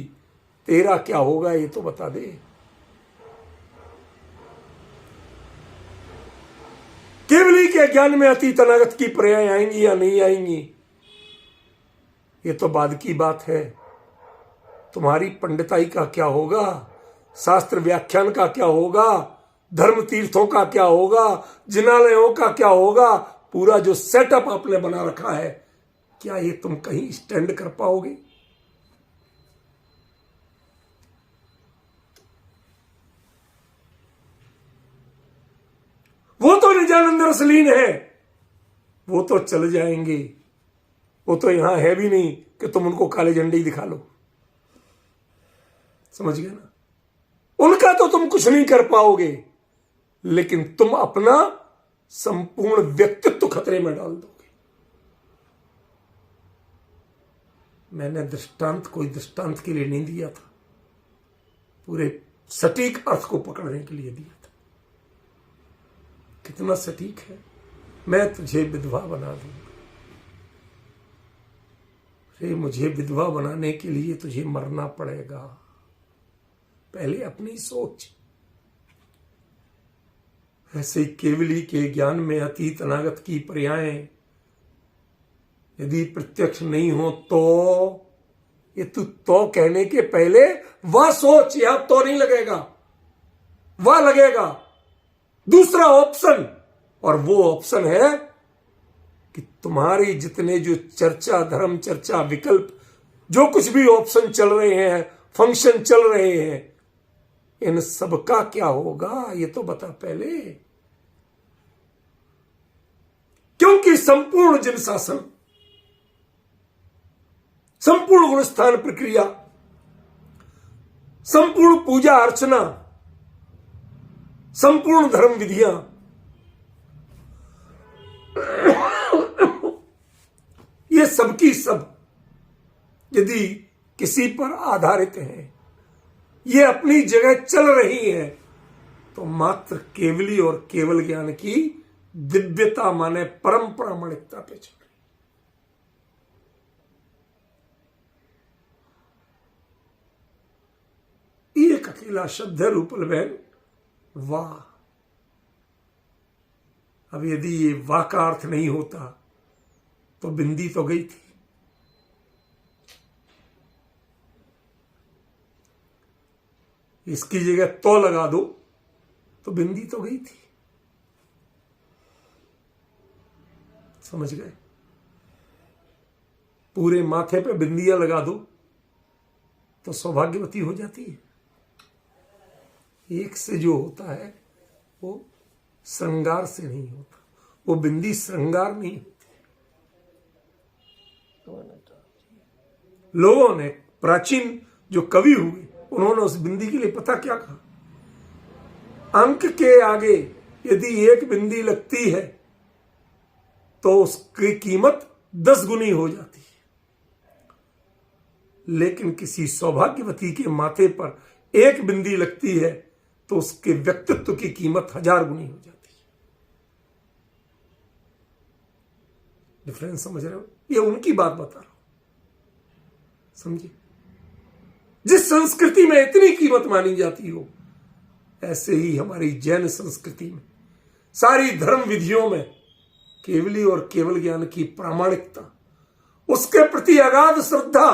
तेरा क्या होगा ये तो बता दे। केवली के ज्ञान में अतीत अनागत की पर्याय आएंगी या नहीं आएंगी, ये तो बाद की बात है। तुम्हारी पंडिताई का क्या होगा, शास्त्र व्याख्यान का क्या होगा, धर्म तीर्थों का क्या होगा, जिनालयों का क्या होगा, पूरा जो सेटअप आपने बना रखा है, क्या ये तुम कहीं स्टैंड कर पाओगे? वो तो निजानंद रसलीन है, वो तो चल जाएंगे, वो तो यहां है भी नहीं कि तुम उनको काले झंडे दिखा लो। समझ गए ना? उनका तो तुम कुछ नहीं कर पाओगे, लेकिन तुम अपना संपूर्ण व्यक्तित्व खतरे में डाल दोगे। मैंने दृष्टांत कोई दृष्टांत के लिए नहीं दिया था, पूरे सटीक अर्थ को पकड़ने के लिए दिया था। कितना सटीक है, मैं तुझे विधवा बना दूंगा। रे मुझे विधवा बनाने के लिए तुझे मरना पड़ेगा। पहले अपनी सोच। ऐसे केवली के ज्ञान में अतीत अनागत की पर्यायें यदि प्रत्यक्ष नहीं हो तो ये तू तो कहने के पहले वह सोच, यह तो नहीं लगेगा, वह लगेगा दूसरा ऑप्शन। और वो ऑप्शन है कि तुम्हारी जितने जो चर्चा, धर्म चर्चा, विकल्प, जो कुछ भी ऑप्शन चल रहे हैं, फंक्शन चल रहे हैं, इन सब का क्या होगा ये तो बता पहले। क्योंकि संपूर्ण जिन शासन, संपूर्ण गुणस्थान प्रक्रिया संपूर्ण पूजा अर्चना, संपूर्ण धर्म विधियां ये सबकी सब यदि किसी पर आधारित हैं, ये अपनी जगह चल रही हैं, तो मात्र केवली और केवल ज्ञान की दिव्यता माने परम प्रामाणिकता पे चल रही। एक अकेला शब्द है रूपल बहन, वाह। अब यदि ये वाह का अर्थ नहीं होता तो बिंदी तो गई थी। इसकी जगह तो लगा दो तो बिंदी तो गई थी। समझ गए? पूरे माथे पे बिंदियां लगा दो तो सौभाग्यवती हो जाती है। एक से जो होता है वो श्रृंगार से नहीं होता, वो बिंदी श्रृंगार नहीं होती। लोगों ने, प्राचीन जो कवि हुए, उन्होंने उस बिंदी के लिए पता क्या कहा? अंक के आगे यदि एक बिंदी लगती है तो उसकी कीमत 10 गुनी हो जाती है, लेकिन किसी सौभाग्यवती के माथे पर एक बिंदी लगती है तो उसके व्यक्तित्व की कीमत 1000 गुनी हो जाती है। डिफरेंस समझ रहे हो? ये उनकी बात बता रहा हूं, समझिए। जिस संस्कृति में इतनी कीमत मानी जाती हो, ऐसे ही हमारी जैन संस्कृति में, सारी धर्म विधियों में केवली और केवल ज्ञान की प्रामाणिकता, उसके प्रति अगाध श्रद्धा,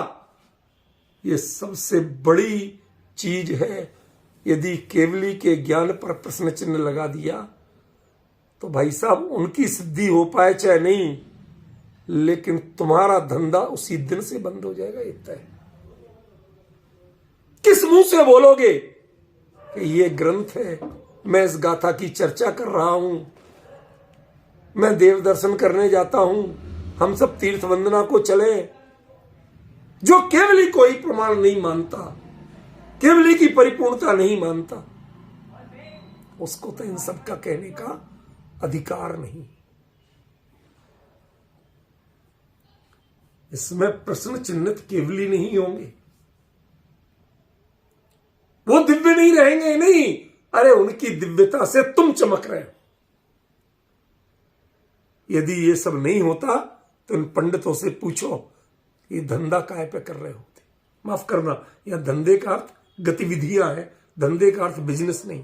ये सबसे बड़ी चीज है। यदि केवली के ज्ञान पर प्रश्न चिन्ह लगा दिया तो भाई साहब उनकी सिद्धि हो पाए चाहे नहीं, लेकिन तुम्हारा धंधा उसी दिन से बंद हो जाएगा। इतना है। किस मुंह से बोलोगे कि ये ग्रंथ है, मैं इस गाथा की चर्चा कर रहा हूं, मैं देव दर्शन करने जाता हूं, हम सब तीर्थ वंदना को चले? जो केवली कोई प्रमाण नहीं मानता, केवली की परिपूर्णता नहीं मानता, उसको तो इन सब का कहने का अधिकार नहीं। इसमें प्रश्न चिन्हित केवली नहीं होंगे, वो दिव्य नहीं रहेंगे। नहीं, अरे उनकी दिव्यता से तुम चमक रहे हो। यदि ये सब नहीं होता तो इन पंडितों से पूछो ये धंधा काहे पे कर रहे होते। माफ करना, यह धंधे का अर्थ गतिविधियां है, धंधे का अर्थ बिजनेस नहीं।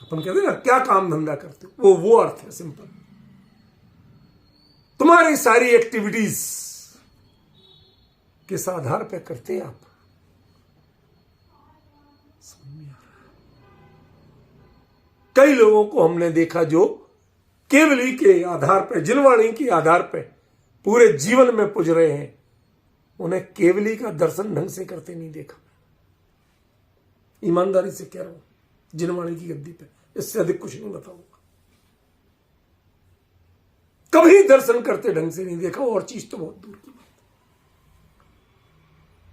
अपन कहते हैं ना क्या काम धंधा करते हो, वो अर्थ है सिंपल। तुम्हारी सारी एक्टिविटीज किस आधार पे करते हैं आप? कई लोगों को हमने देखा जो केवली के आधार पर, जिनवाणी के आधार पर पूरे जीवन में पुज रहे हैं, उन्हें केवली का दर्शन ढंग से करते नहीं देखा। ईमानदारी से कह रहा हूं, जिनवाणी की गद्दी पे, इससे अधिक कुछ नहीं बताऊंगा। कभी दर्शन करते ढंग से नहीं देखा, और चीज तो बहुत दूर की बात।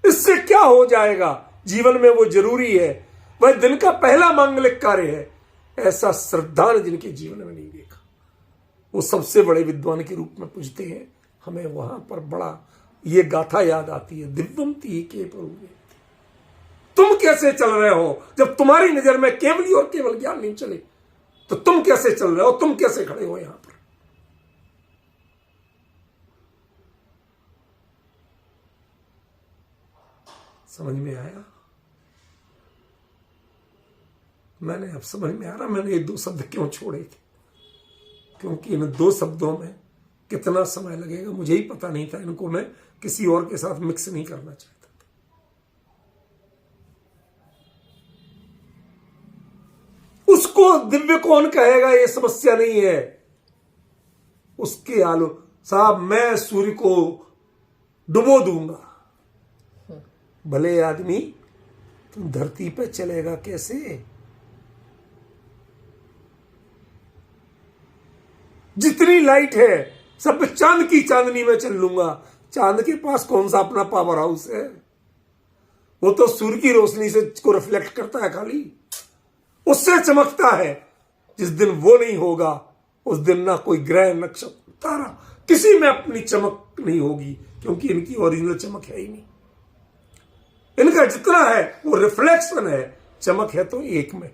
इससे क्या हो जाएगा? जीवन में वो जरूरी है, वह दिन का पहला मांगलिक कार्य है। ऐसा श्रद्धान जिनके जीवन में नहीं देखा, वो सबसे बड़े विद्वान के रूप में पूजते हैं। हमें वहां पर बड़ा ये गाथा याद आती है, दिव्यम ती के प्रभु। तुम कैसे चल रहे हो जब तुम्हारी नजर में केवली और केवल ज्ञान नहीं चले? तो तुम कैसे चल रहे हो? तुम कैसे खड़े हो यहां पर? समझ में आया? मैंने अब समझ में आ रहा मैंने ये 2 शब्द क्यों छोड़े थे, क्योंकि इन 2 शब्दों में कितना समय लगेगा मुझे ही पता नहीं था। इनको मैं किसी और के साथ मिक्स नहीं करना चाहता था। उसको दिव्य कौन कहेगा ये समस्या नहीं है। उसके आलो साहब मैं सूर्य को डुबो दूंगा, भले आदमी तुम धरती पे चलेगा कैसे? जितनी लाइट है सब चांद की चांदनी में चल लूंगा। चांद के पास कौन सा अपना पावर हाउस है? वो तो सूर्य की रोशनी से को रिफ्लेक्ट करता है खाली, उससे चमकता है। जिस दिन वो नहीं होगा उस दिन ना कोई ग्रह नक्षत्र तारा किसी में अपनी चमक नहीं होगी, क्योंकि इनकी ओरिजिनल चमक है ही नहीं। इनका जितना है वो रिफ्लेक्शन है, चमक है तो एक में।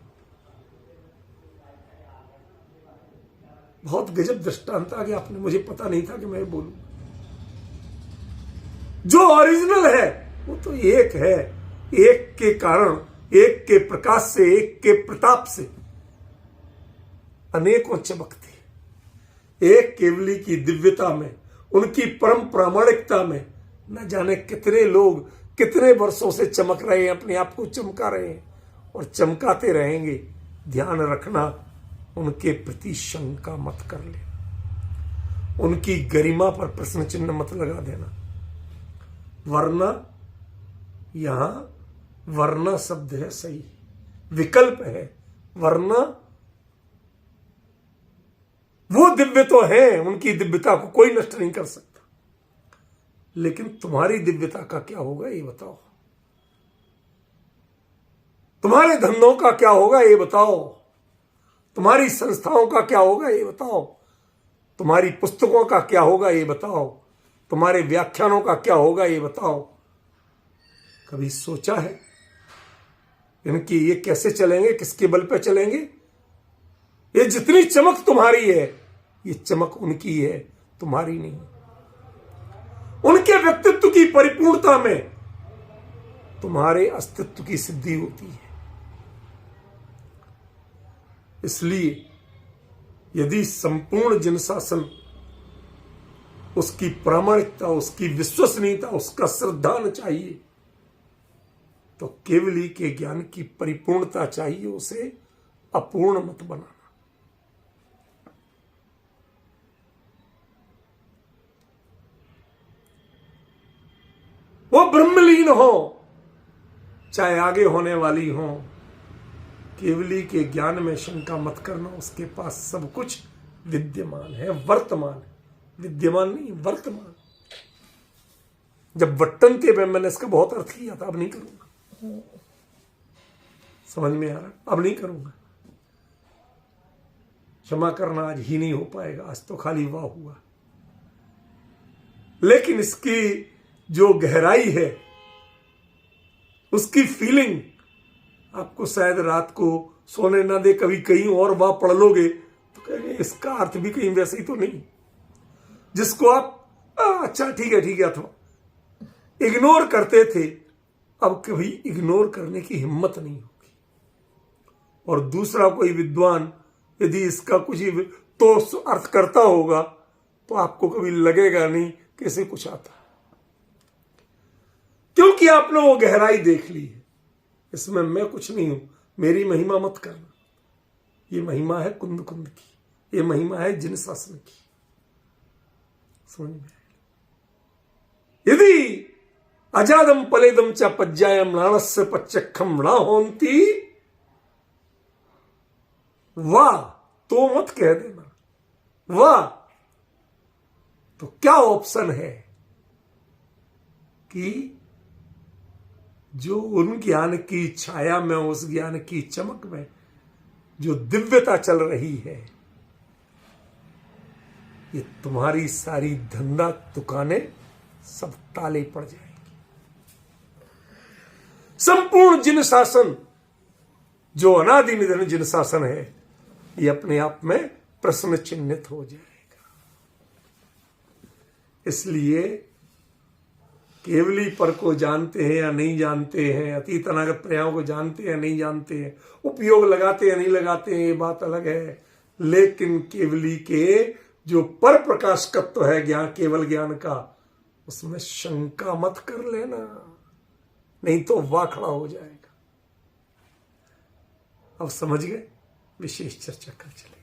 बहुत गजब दृष्टांत आ गया आपने, मुझे पता नहीं था कि मैं बोलूं। जो ओरिजिनल है वो तो एक है, एक के कारण, एक के प्रकाश से, एक के प्रताप से अनेकों चमकते। एक केवली की दिव्यता में, उनकी परम प्रामाणिकता में न जाने कितने लोग कितने वर्षों से चमक रहे हैं, अपने आप को चमका रहे हैं और चमकाते रहेंगे। ध्यान रखना, उनके प्रति शंका मत कर लेना, उनकी गरिमा पर प्रश्न चिन्ह मत लगा देना। वरना, यहां वरना शब्द है सही, विकल्प है। वरना वो दिव्य तो है, उनकी दिव्यता को कोई नष्ट नहीं कर सकता, लेकिन तुम्हारी दिव्यता का क्या होगा ये बताओ। तुम्हारे धंधों का क्या होगा ये बताओ। तुम्हारी संस्थाओं का क्या होगा ये बताओ। तुम्हारी पुस्तकों का क्या होगा ये बताओ। तुम्हारे व्याख्यानों का क्या होगा ये बताओ। कभी सोचा है इनकी ये कैसे चलेंगे, किसके बल पे चलेंगे? ये जितनी चमक तुम्हारी है, ये चमक उनकी है, तुम्हारी नहीं। उनके व्यक्तित्व की परिपूर्णता में तुम्हारे अस्तित्व की सिद्धि होती है। इसलिए यदि संपूर्ण जनशासन, उसकी प्रामाणिकता, उसकी विश्वसनीयता, उसका श्रद्धान चाहिए, तो केवली के ज्ञान की परिपूर्णता चाहिए, उसे अपूर्ण मत बनाना। वो ब्रह्मलीन हो, चाहे आगे होने वाली हो, केवली के ज्ञान में शंका मत करना। उसके पास सब कुछ विद्यमान है, वर्तमान है, विद्यमान नहीं, वर्तमान। जब वट्टनते में मैंने इसका बहुत अर्थ किया था, अब नहीं करूंगा। समझ में आ रहा? अब नहीं करूंगा। क्षमा करना, आज ही नहीं हो पाएगा, आज तो खाली वाह हुआ। लेकिन इसकी जो गहराई है, उसकी फीलिंग आपको शायद रात को सोने ना दे। कभी कहीं और वाह पढ़ लोगे तो कहेंगे इसका अर्थ भी कहीं वैसे ही तो नहीं, जिसको आप अच्छा ठीक है अथवा इग्नोर करते थे, अब कभी इग्नोर करने की हिम्मत नहीं होगी। और दूसरा कोई विद्वान यदि इसका कुछ तो अर्थ करता होगा तो आपको कभी लगेगा नहीं कैसे कुछ आता, क्योंकि आपने वो गहराई देख ली है। इसमें मैं कुछ नहीं हूं, मेरी महिमा मत करना। ये महिमा है कुंद कुंद की, ये महिमा है जिन शासन की। समझ में? यदि अजादम पलेदम च पज्जायम नाणस्य पच्चखम ना होंती, वाह तो मत कह देना, वाह तो क्या ऑप्शन है कि जो उन ज्ञान की छाया में, उस ज्ञान की चमक में जो दिव्यता चल रही है, ये तुम्हारी सारी धंधा दुकानें सब ताले पड़ जाएंगी। संपूर्ण जिन शासन, जो अनादि निधन जिन शासन है, ये अपने आप में प्रश्न चिन्हित हो जाएगा। इसलिए केवली पर को जानते हैं या नहीं जानते हैं, अतीत अनागत पर्यायों को जानते हैं या नहीं जानते हैं, उपयोग लगाते हैं या नहीं लगाते हैं, ये बात अलग है। लेकिन केवली के जो पर प्रकाशकत्व है ज्ञान, केवल ज्ञान का, उसमें शंका मत कर लेना, नहीं तो वाह खड़ा हो जाएगा। अब समझ गए? विशेष चर्चा कर चले।